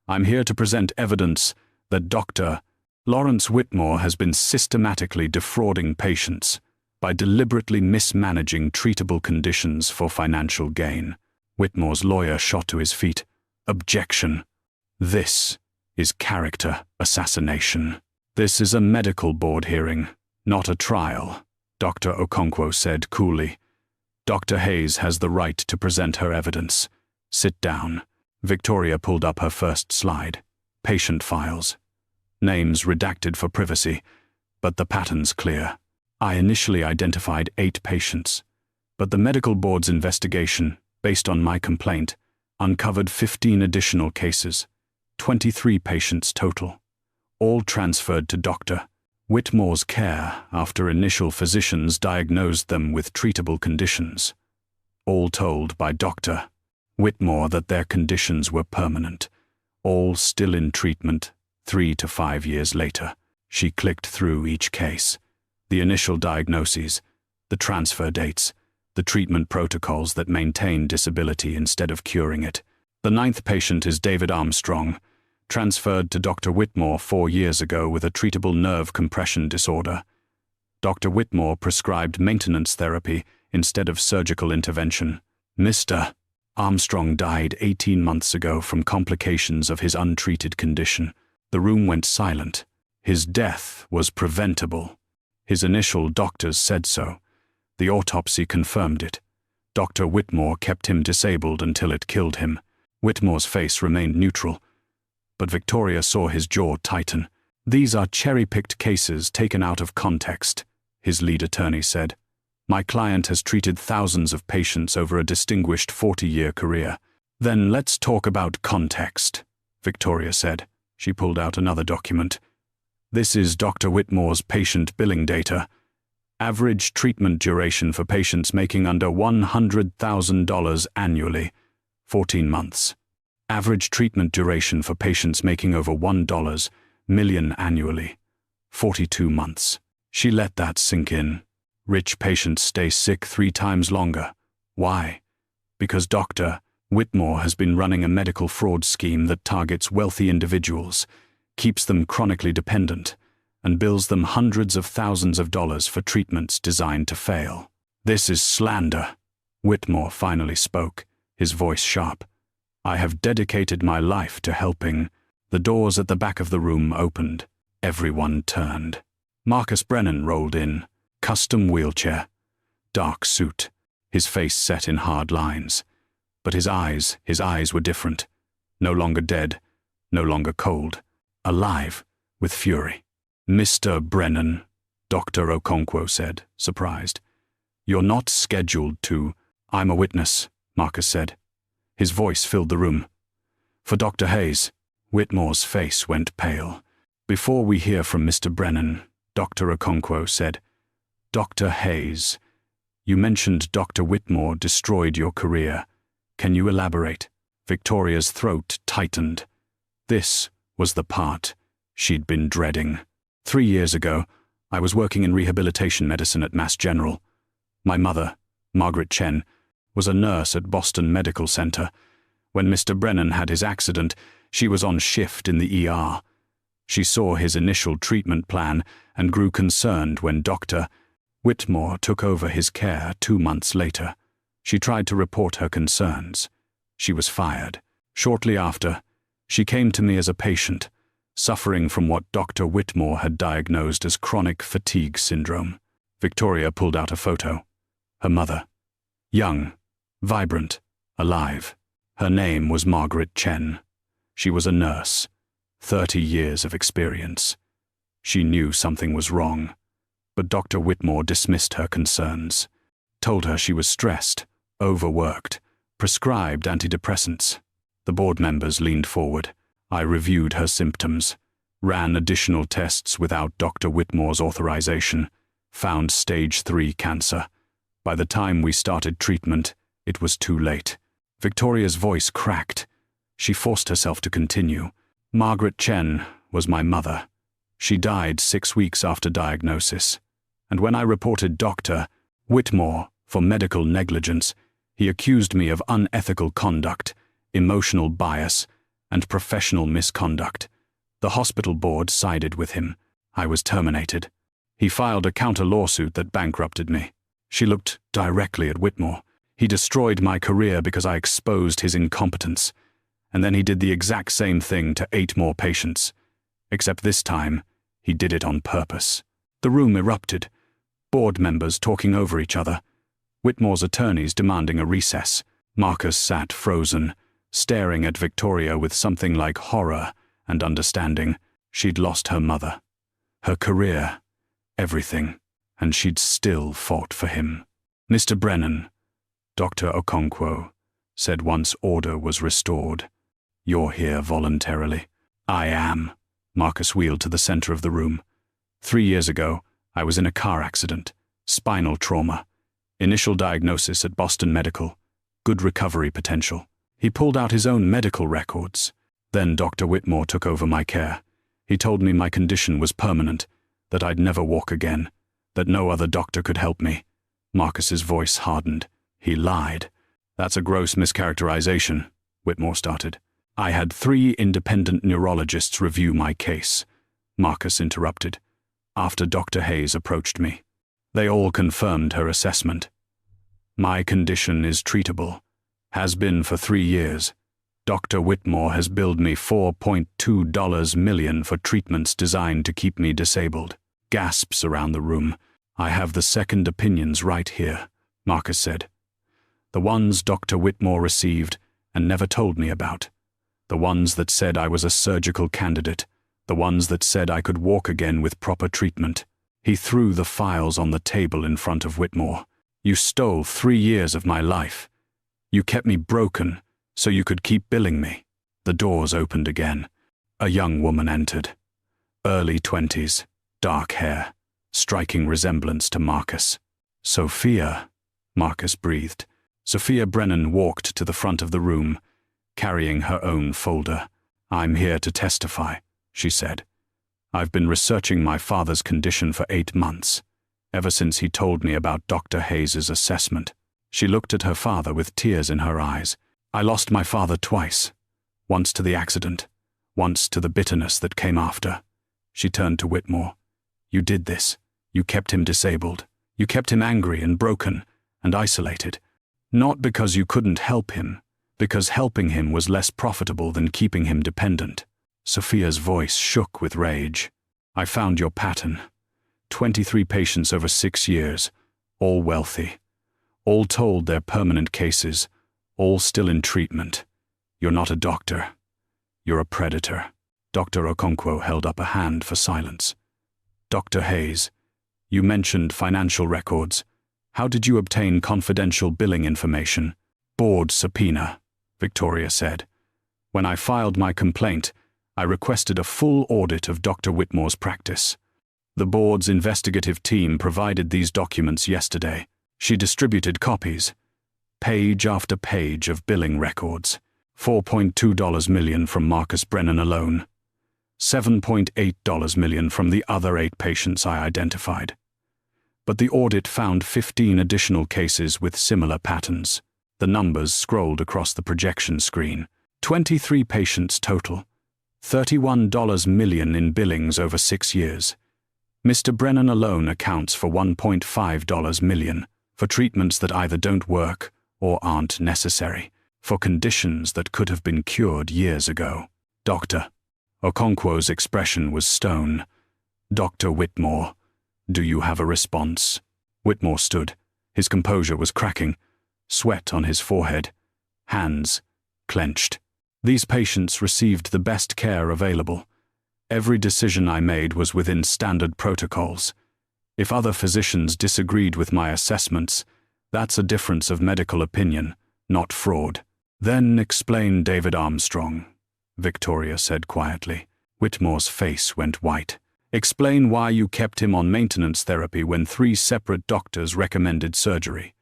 I'm here to present evidence that Dr. Lawrence Whitmore has been systematically defrauding patients by deliberately mismanaging treatable conditions for financial gain. Whitmore's lawyer shot to his feet. Objection. This is character assassination. This is a medical board hearing, not a trial, Dr. Okonkwo said coolly. Dr. Hayes has the right to present her evidence. Sit down. Victoria pulled up her first slide. Patient files. Names redacted for privacy, but the pattern's clear. I initially identified 8 patients, but the medical board's investigation, based on my complaint, uncovered 15 additional cases, 23 patients total, all transferred to Dr. Whitmore's care after initial physicians diagnosed them with treatable conditions. All told by Dr. Whitmore that their conditions were permanent, all still in treatment 3 to 5 years later. She clicked through each case. The initial diagnoses, the transfer dates, the treatment protocols that maintain disability instead of curing it. The 9th patient is David Armstrong, transferred to Dr. Whitmore 4 years ago with a treatable nerve compression disorder. Dr. Whitmore prescribed maintenance therapy instead of surgical intervention. Mr. Armstrong died 18 months ago from complications of his untreated condition. The room went silent. His death was preventable. His initial doctors said so. The autopsy confirmed it. Dr. Whitmore kept him disabled until it killed him. Whitmore's face remained neutral, but Victoria saw his jaw tighten. These are cherry-picked cases taken out of context, his lead attorney said. My client has treated thousands of patients over a distinguished 40-year career. Then let's talk about context, Victoria said. She pulled out another document. This is Dr. Whitmore's patient billing data. Average treatment duration for patients making under $100,000 annually, 14 months. Average treatment duration for patients making over $1 million annually, 42 months. She let that sink in. Rich patients stay sick 3 times longer. Why? Because Dr. Whitmore has been running a medical fraud scheme that targets wealthy individuals, keeps them chronically dependent, and bills them hundreds of thousands of dollars for treatments designed to fail. This is slander. Whitmore finally spoke, his voice sharp. I have dedicated my life to helping. The doors at the back of the room opened. Everyone turned. Marcus Brennan rolled in, custom wheelchair, dark suit, his face set in hard lines. But his eyes were different. No longer dead, no longer cold. Alive, with fury. Mr. Brennan, Dr. Okonkwo said, surprised. You're not scheduled to. I'm a witness, Marcus said. His voice filled the room. For Dr. Hayes. Whitmore's face went pale. Before we hear from Mr. Brennan, Dr. Okonkwo said, Dr. Hayes, you mentioned Dr. Whitmore destroyed your career. Can you elaborate? Victoria's throat tightened. This was the part she'd been dreading. 3 years ago, I was working in rehabilitation medicine at Mass General. My mother, Margaret Chen, was a nurse at Boston Medical Center. When Mr. Brennan had his accident, she was on shift in the ER. She saw his initial treatment plan and grew concerned when Dr. Whitmore took over his care 2 months later. She tried to report her concerns. She was fired. Shortly after, she came to me as a patient, suffering from what Dr. Whitmore had diagnosed as chronic fatigue syndrome. Victoria pulled out a photo. Her mother. Young, vibrant, alive. Her name was Margaret Chen. She was a nurse, 30 years of experience. She knew something was wrong, but Dr. Whitmore dismissed her concerns, told her she was stressed, overworked, prescribed antidepressants. The board members leaned forward. I reviewed her symptoms, ran additional tests without Dr. Whitmore's authorization, found stage 3 cancer. By the time we started treatment, it was too late. Victoria's voice cracked. She forced herself to continue. Margaret Chen was my mother. She died 6 weeks after diagnosis. And when I reported Dr. Whitmore for medical negligence, he accused me of unethical conduct, emotional bias, and professional misconduct. The hospital board sided with him. I was terminated. He filed a counter-lawsuit that bankrupted me. She looked directly at Whitmore. He destroyed my career because I exposed his incompetence. And then he did the exact same thing to 8 more patients. Except this time, he did it on purpose. The room erupted. Board members talking over each other. Whitmore's attorneys demanding a recess. Marcus sat frozen, staring at Victoria with something like horror and understanding. She'd lost her mother, her career, everything, and she'd still fought for him. Mr. Brennan, Dr. Okonkwo, said once order was restored. You're here voluntarily. I am. Marcus wheeled to the center of the room. 3 years ago, I was in a car accident, spinal trauma. Initial diagnosis at Boston Medical, good recovery potential. He pulled out his own medical records. Then Dr. Whitmore took over my care. He told me my condition was permanent, that I'd never walk again, that no other doctor could help me. Marcus's voice hardened. He lied. That's a gross mischaracterization, Whitmore started. I had 3 independent neurologists review my case, Marcus interrupted, after Dr. Hayes approached me. They all confirmed her assessment. My condition is treatable, has been for 3 years. Dr. Whitmore has billed me $4.2 million for treatments designed to keep me disabled. Gasps around the room. I have the second opinions right here, Marcus said. The ones Dr. Whitmore received and never told me about. The ones that said I was a surgical candidate. The ones that said I could walk again with proper treatment. He threw the files on the table in front of Whitmore. You stole 3 years of my life. You kept me broken so you could keep billing me. The doors opened again. A young woman entered. Early 20s, dark hair, striking resemblance to Marcus. Sophia, Marcus breathed. Sophia Brennan walked to the front of the room, carrying her own folder. I'm here to testify, she said. I've been researching my father's condition for 8 months, ever since he told me about Dr. Hayes's assessment. She looked at her father with tears in her eyes. I lost my father twice, once to the accident, once to the bitterness that came after. She turned to Whitmore. You did this. You kept him disabled. You kept him angry and broken and isolated. Not because you couldn't help him, because helping him was less profitable than keeping him dependent. Sophia's voice shook with rage. I found your pattern. 23 patients over 6 years, all wealthy. All told they're permanent cases, all still in treatment. You're not a doctor. You're a predator. Dr. Okonkwo held up a hand for silence. Dr. Hayes, you mentioned financial records. How did you obtain confidential billing information? Board subpoena, Victoria said. When I filed my complaint, I requested a full audit of Dr. Whitmore's practice. The board's investigative team provided these documents yesterday. She distributed copies, page after page of billing records. $4.2 million from Marcus Brennan alone. $7.8 million from the other 8 patients I identified. But the audit found 15 additional cases with similar patterns. The numbers scrolled across the projection screen. 23 patients total. $31 million in billings over 6 years. Mr. Brennan alone accounts for $1.5 million for treatments that either don't work or aren't necessary, for conditions that could have been cured years ago. Dr. Okonkwo's expression was stone. Dr. Whitmore, do you have a response? Whitmore stood. His composure was cracking, sweat on his forehead, hands clenched. These patients received the best care available. Every decision I made was within standard protocols. If other physicians disagreed with my assessments, that's a difference of medical opinion, not fraud. Then explain David Armstrong, Victoria said quietly. Whitmore's face went white. Explain why you kept him on maintenance therapy when 3 separate doctors recommended surgery.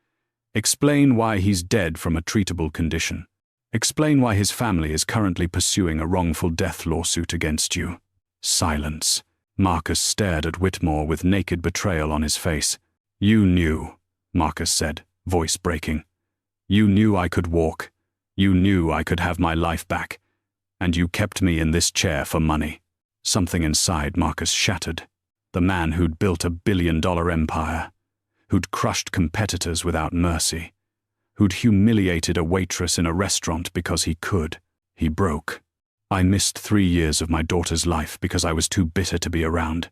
Explain why he's dead from a treatable condition. Explain why his family is currently pursuing a wrongful death lawsuit against you. Silence. Marcus stared at Whitmore with naked betrayal on his face. You knew, Marcus said, voice breaking. You knew I could walk. You knew I could have my life back. And you kept me in this chair for money. Something inside Marcus shattered. The man who'd built a billion-dollar empire, who'd crushed competitors without mercy, who'd humiliated a waitress in a restaurant because he could. He broke. I missed 3 years of my daughter's life because I was too bitter to be around.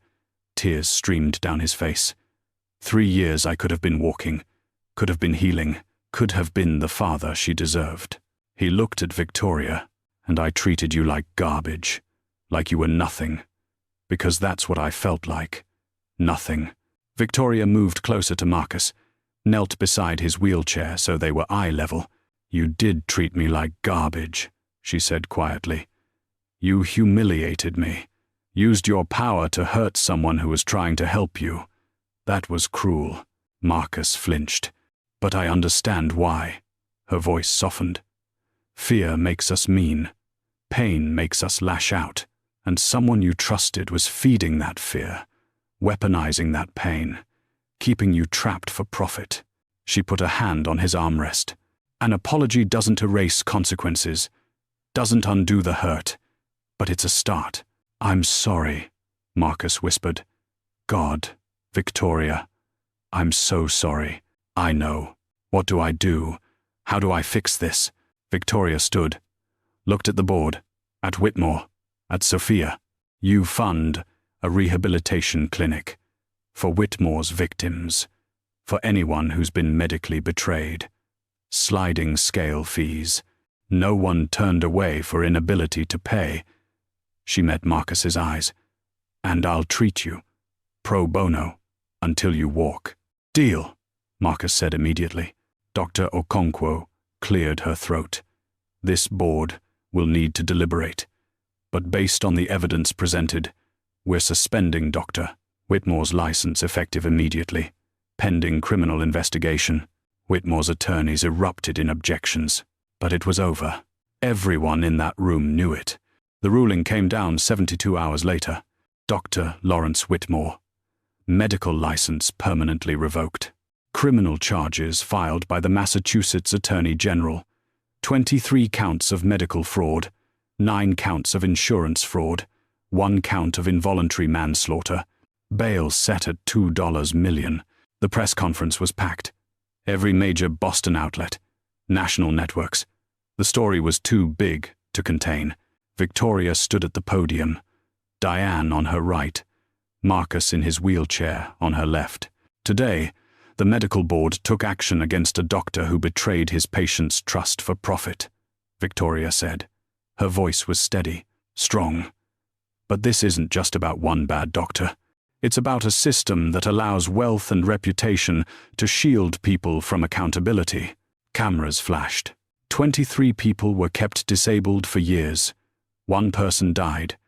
Tears streamed down his face. 3 years I could have been walking, could have been healing, could have been the father she deserved. He looked at Victoria, and I treated you like garbage, like you were nothing, because that's what I felt like. Nothing. Victoria moved closer to Marcus, knelt beside his wheelchair so they were eye level. You did treat me like garbage, she said quietly. You humiliated me, used your power to hurt someone who was trying to help you. That was cruel. Marcus flinched. But I understand why. Her voice softened. Fear makes us mean. Pain makes us lash out. And someone you trusted was feeding that fear, weaponizing that pain, keeping you trapped for profit. She put a hand on his armrest. An apology doesn't erase consequences, doesn't undo the hurt, but it's a start. I'm sorry, Marcus whispered. God, Victoria, I'm so sorry. I know. What do I do? How do I fix this? Victoria stood, looked at the board, at Whitmore, at Sophia. You fund a rehabilitation clinic for Whitmore's victims, for anyone who's been medically betrayed. Sliding scale fees. No one turned away for inability to pay. She met Marcus's eyes. And I'll treat you, pro bono, until you walk. Deal, Marcus said immediately. Dr. Okonkwo cleared her throat. This board will need to deliberate, but based on the evidence presented, we're suspending Dr. Whitmore's license effective immediately, pending criminal investigation. Whitmore's attorneys erupted in objections, but it was over. Everyone in that room knew it. The ruling came down 72 hours later. Dr. Lawrence Whitmore. Medical license permanently revoked. Criminal charges filed by the Massachusetts Attorney General. 23 counts of medical fraud, 9 counts of insurance fraud, 1 count of involuntary manslaughter. Bail set at $2 million. The press conference was packed. Every major Boston outlet, national networks. The story was too big to contain. Victoria stood at the podium, Diane on her right, Marcus in his wheelchair on her left. Today, the medical board took action against a doctor who betrayed his patients' trust for profit, Victoria said. Her voice was steady, strong. But this isn't just about one bad doctor. It's about a system that allows wealth and reputation to shield people from accountability. Cameras flashed. 23 people were kept disabled for years. One person died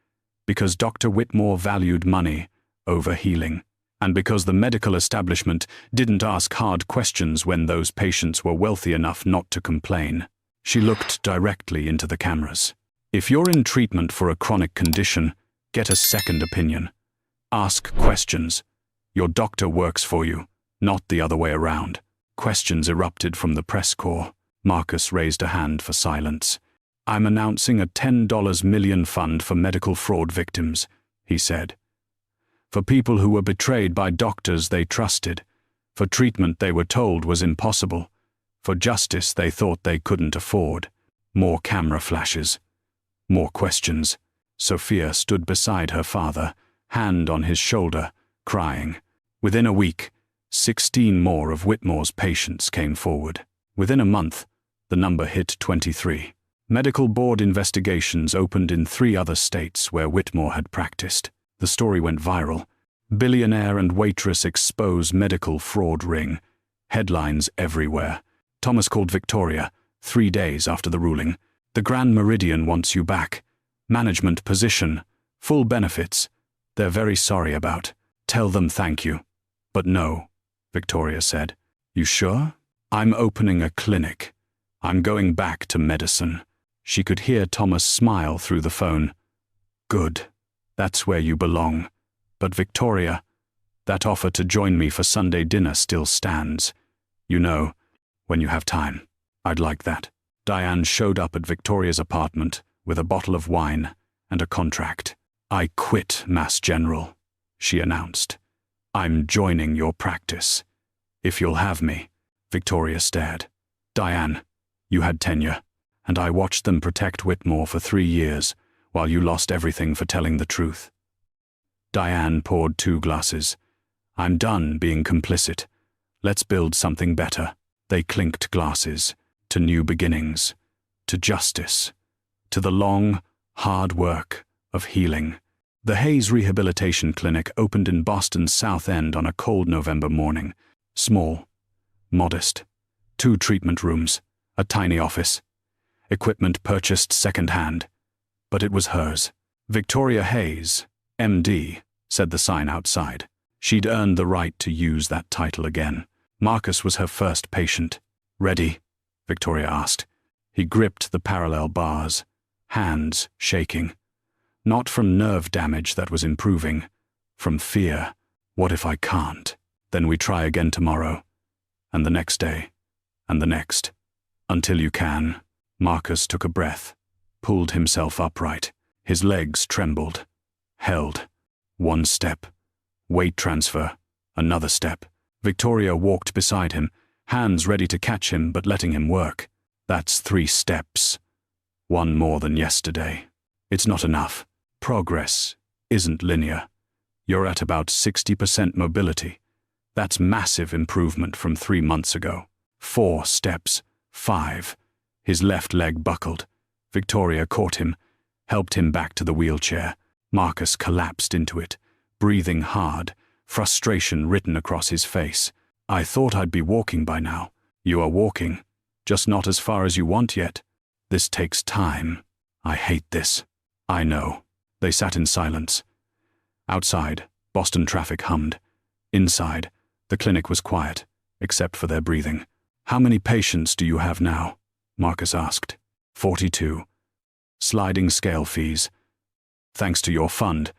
because Dr. Whitmore valued money over healing, and because the medical establishment didn't ask hard questions when those patients were wealthy enough not to complain. She looked directly into the cameras. If you're in treatment for a chronic condition, get a second opinion. Ask questions. Your doctor works for you, not the other way around. Questions erupted from the press corps. Marcus raised a hand for silence. I'm announcing a $10 million fund for medical fraud victims, he said. For people who were betrayed by doctors they trusted. For treatment they were told was impossible. For justice they thought they couldn't afford. More camera flashes. More questions. Sophia stood beside her father, hand on his shoulder, crying. Within a week, 16 more of Whitmore's patients came forward. Within a month, the number hit 23. Medical board investigations opened in 3 other states where Whitmore had practiced. The story went viral. Billionaire and Waitress expose medical fraud ring. Headlines everywhere. Thomas called Victoria, 3 days after the ruling. The Grand Meridian wants you back. Management position. Full benefits. They're very sorry about. Tell them thank you. But no, Victoria said. You sure? I'm opening a clinic. I'm going back to medicine. She could hear Thomas smile through the phone. Good. That's where you belong. But Victoria, that offer to join me for Sunday dinner still stands. You know, when you have time. I'd like that. Diane showed up at Victoria's apartment with a bottle of wine and a contract. I quit Mass General, she announced. I'm joining your practice. If you'll have me. Victoria stared. Diane, you had tenure, and I watched them protect Whitmore for 3 years, while you lost everything for telling the truth. Diane poured 2 glasses. I'm done being complicit. Let's build something better. They clinked glasses. To new beginnings. To justice. To the long, hard work of healing. The Hayes Rehabilitation Clinic opened in Boston's South End on a cold November morning. Small. Modest. 2 treatment rooms. A tiny office. Equipment purchased second-hand. But it was hers. Victoria Hayes, MD, said the sign outside. She'd earned the right to use that title again. Marcus was her first patient. Ready? Victoria asked. He gripped the parallel bars, hands shaking. Not from nerve damage that was improving, from fear. What if I can't? Then we try again tomorrow. And the next day. And the next. Until you can. Marcus took a breath, pulled himself upright. His legs trembled. Held. 1 step. Weight transfer. Another step. Victoria walked beside him, hands ready to catch him but letting him work. That's 3 steps. 1 more than yesterday. It's not enough. Progress isn't linear. You're at about 60% mobility. That's massive improvement from 3 months ago. 4 steps. 5. His left leg buckled. Victoria caught him, helped him back to the wheelchair. Marcus collapsed into it, breathing hard, frustration written across his face. I thought I'd be walking by now. You are walking, just not as far as you want yet. This takes time. I hate this. I know. They sat in silence. Outside, Boston traffic hummed. Inside, the clinic was quiet, except for their breathing. How many patients do you have now? Marcus asked. 42. Sliding scale fees. Thanks to your fund,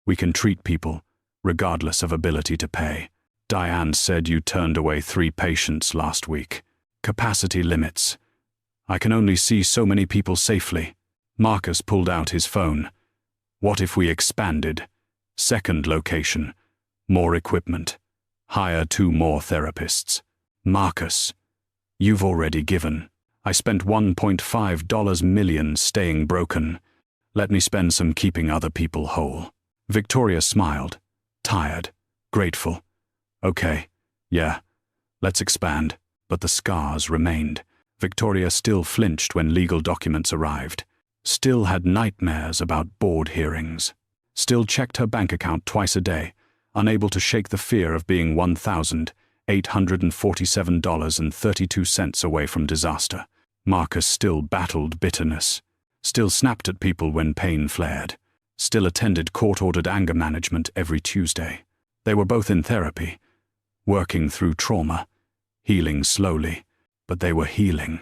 we can treat people, regardless of ability to pay. Diane said you turned away 3 patients last week. Capacity limits. I can only see so many people safely. Marcus pulled out his phone. What if we expanded? 2nd location. More equipment. Hire 2 more therapists. Marcus, you've already given. I spent $1.5 million staying broken. Let me spend some keeping other people whole. Victoria smiled. Tired. Grateful. Okay. Yeah. Let's expand. But the scars remained. Victoria still flinched when legal documents arrived. Still had nightmares about board hearings. Still checked her bank account twice a day. unable to shake the fear of being $1,847.32 away from disaster. Marcus still battled bitterness, still snapped at people when pain flared, still attended court-ordered anger management every Tuesday. They were both in therapy, working through trauma, healing slowly, but they were healing.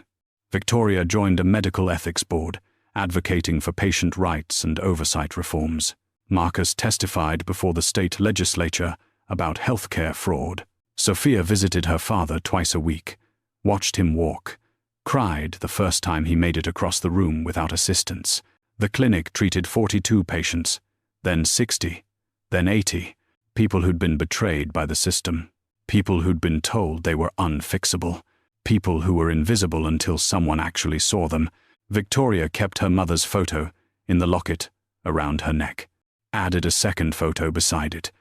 Victoria joined a medical ethics board, advocating for patient rights and oversight reforms. Marcus testified before the state legislature about healthcare fraud. Sophia visited her father twice a week, watched him walk, cried the first time he made it across the room without assistance. The clinic treated 42 patients, then 60, then 80, people who'd been betrayed by the system, people who'd been told they were unfixable, people who were invisible until someone actually saw them. Victoria kept her mother's photo in the locket around her neck, added a second photo beside it,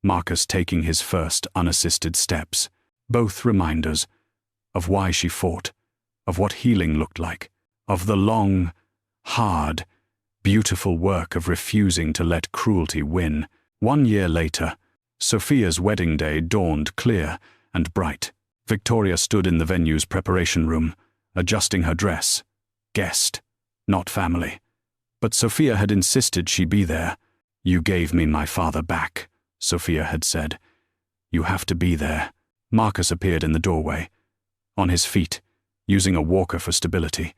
Marcus taking his first unassisted steps, both reminders of why she fought, of what healing looked like, of the long, hard, beautiful work of refusing to let cruelty win. 1 year later, Sophia's wedding day dawned clear and bright. Victoria stood in the venue's preparation room, adjusting her dress. Guest, not family. But Sophia had insisted she be there. "You gave me my father back," Sophia had said. "You have to be there." Marcus appeared in the doorway, on his feet, using a walker for stability,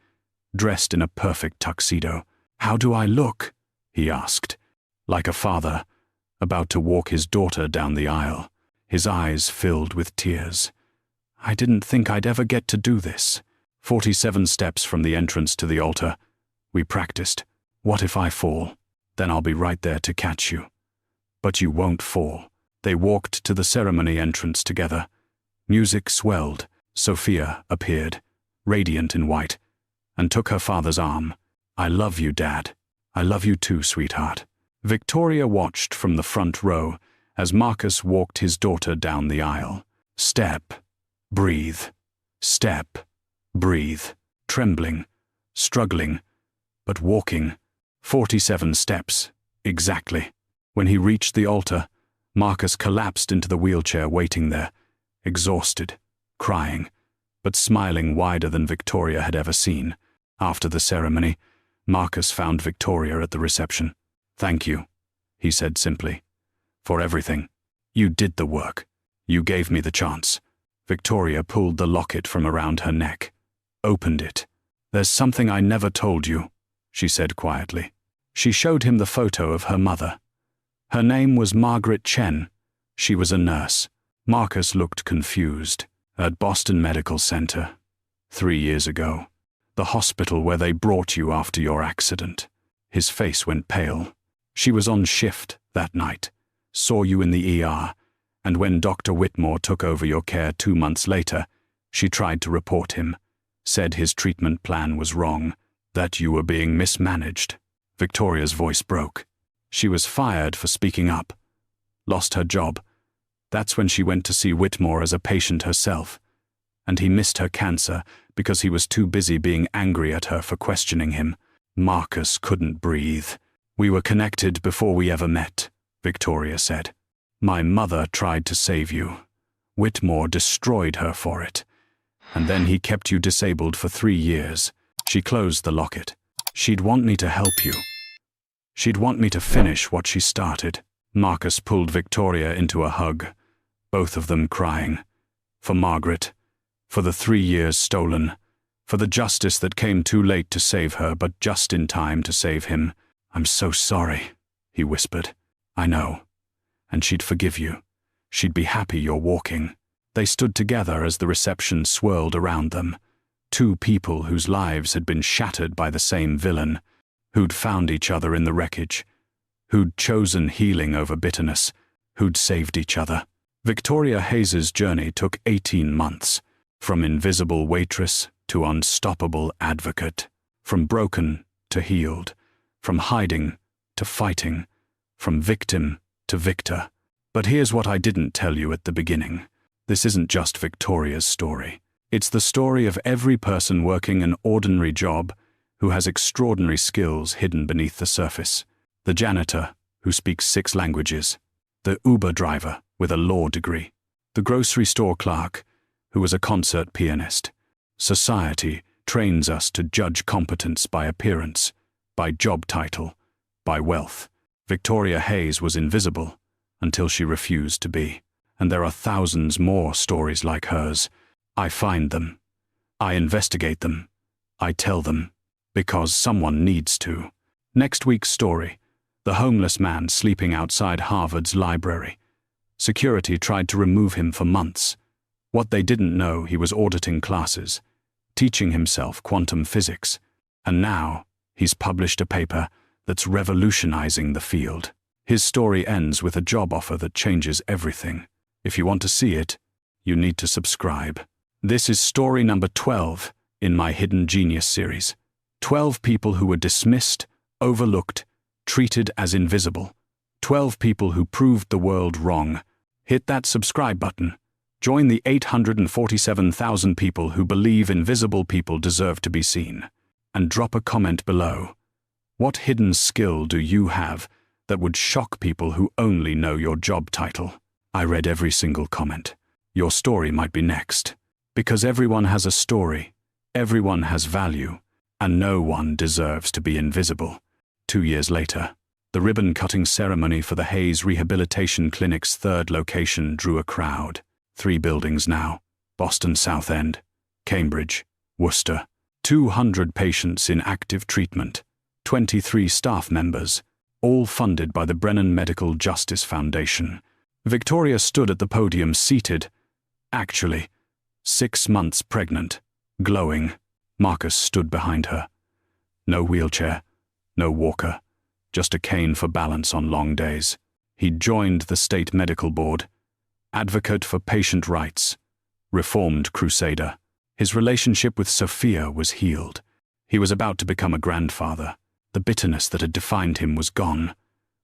dressed in a perfect tuxedo. "How do I look?" he asked, like a father about to walk his daughter down the aisle, his eyes filled with tears. "I didn't think I'd ever get to do this." 47 steps from the entrance to the altar. We practiced. "What if I fall? Then I'll be right there to catch you." "But you won't fall." They walked to the ceremony entrance together. Music swelled. Sophia appeared, radiant in white, and took her father's arm. "I love you, Dad. I love you too, sweetheart." Victoria watched from the front row as Marcus walked his daughter down the aisle. Step, breathe. Step, breathe. Trembling, struggling, but walking. 47 steps, exactly. When he reached the altar, Marcus collapsed into the wheelchair waiting there, exhausted, crying, but smiling wider than Victoria had ever seen. After the ceremony, Marcus found Victoria at the reception. "Thank you," he said simply, "for everything. You did the work. You gave me the chance." Victoria pulled the locket from around her neck, opened it. "There's something I never told you," she said quietly. She showed him the photo of her mother. Her name was Margaret Chen. She was a nurse. Marcus looked confused. "At Boston Medical Center, 3 years ago. The hospital where they brought you after your accident." His face went pale. "She was on shift that night, saw you in the ER, and when Dr. Whitmore took over your care 2 months later, she tried to report him, said his treatment plan was wrong, that you were being mismanaged." Victoria's voice broke. She was fired for speaking up, lost her job. That's when she went to see Whitmore as a patient herself, and he missed her cancer because he was too busy being angry at her for questioning him. Marcus couldn't breathe. "We were connected before we ever met," Victoria said. "My mother tried to save you. Whitmore destroyed her for it. And then he kept you disabled for 3 years. She closed the locket. She'd want me to help you. She'd want me to finish what she started." Marcus pulled Victoria into a hug, both of them crying. For Margaret, for the 3 years stolen, for the justice that came too late to save her but just in time to save him. "I'm so sorry," he whispered. "I know. And she'd forgive you. She'd be happy you're walking." They stood together as the reception swirled around them. Two people whose lives had been shattered by the same villain, who'd found each other in the wreckage, who'd chosen healing over bitterness, who'd saved each other. Victoria Hayes's journey took 18 months, from invisible waitress to unstoppable advocate, from broken to healed, from hiding to fighting, from victim to victor. But here's what I didn't tell you at the beginning. This isn't just Victoria's story. It's the story of every person working an ordinary job who has extraordinary skills hidden beneath the surface. The janitor, who speaks 6 languages. the Uber driver with a law degree, the grocery store clerk who was a concert pianist. Society trains us to judge competence by appearance, by job title, by wealth. Victoria Hayes was invisible until she refused to be. And there are thousands more stories like hers. I find them. I investigate them. I tell them. Because someone needs to. Next week's story: the homeless man sleeping outside Harvard's library. Security tried to remove him for months. What they didn't know, he was auditing classes, teaching himself quantum physics. And now, he's published a paper that's revolutionizing the field. His story ends with a job offer that changes everything. If you want to see it, you need to subscribe. This is story number 12 in my Hidden Genius series. 12 people who were dismissed, overlooked, treated as invisible. 12 people who proved the world wrong. Hit that subscribe button. Join the 847,000 people who believe invisible people deserve to be seen. And drop a comment below. What hidden skill do you have that would shock people who only know your job title? I read every single comment. Your story might be next. Because everyone has a story, everyone has value, and no one deserves to be invisible. 2 years later, the ribbon-cutting ceremony for the Hayes Rehabilitation Clinic's third location drew a crowd. 3 buildings now: Boston South End, Cambridge, Worcester. 200 patients in active treatment, 23 staff members, all funded by the Brennan Medical Justice Foundation. Victoria stood at the podium seated, actually, 6 months pregnant, glowing. Marcus stood behind her. No wheelchair, no walker, just a cane for balance on long days. He'd joined the state medical board, advocate for patient rights, reformed crusader. His relationship with Sophia was healed. He was about to become a grandfather. The bitterness that had defined him was gone.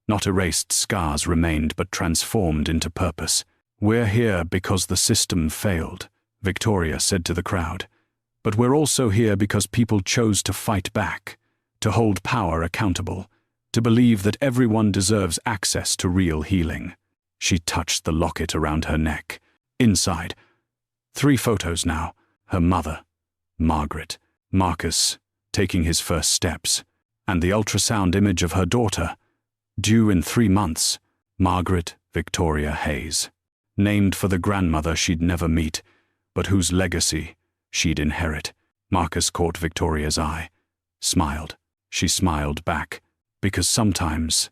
Not erased scars remained, but transformed into purpose. We're here because the system failed, Victoria said to the crowd. But we're also here because people chose to fight back, to hold power accountable, to believe that everyone deserves access to real healing. She touched the locket around her neck. Inside, 3 photos now. Her mother, Margaret, Marcus, taking his first steps, and the ultrasound image of her daughter, due in 3 months, Margaret Victoria Hayes, named for the grandmother she'd never meet, but whose legacy she'd inherit. Marcus caught Victoria's eye, smiled. She smiled back, because sometimes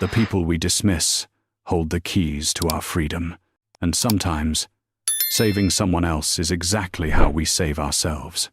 the people we dismiss hold the keys to our freedom, and sometimes saving someone else is exactly how we save ourselves.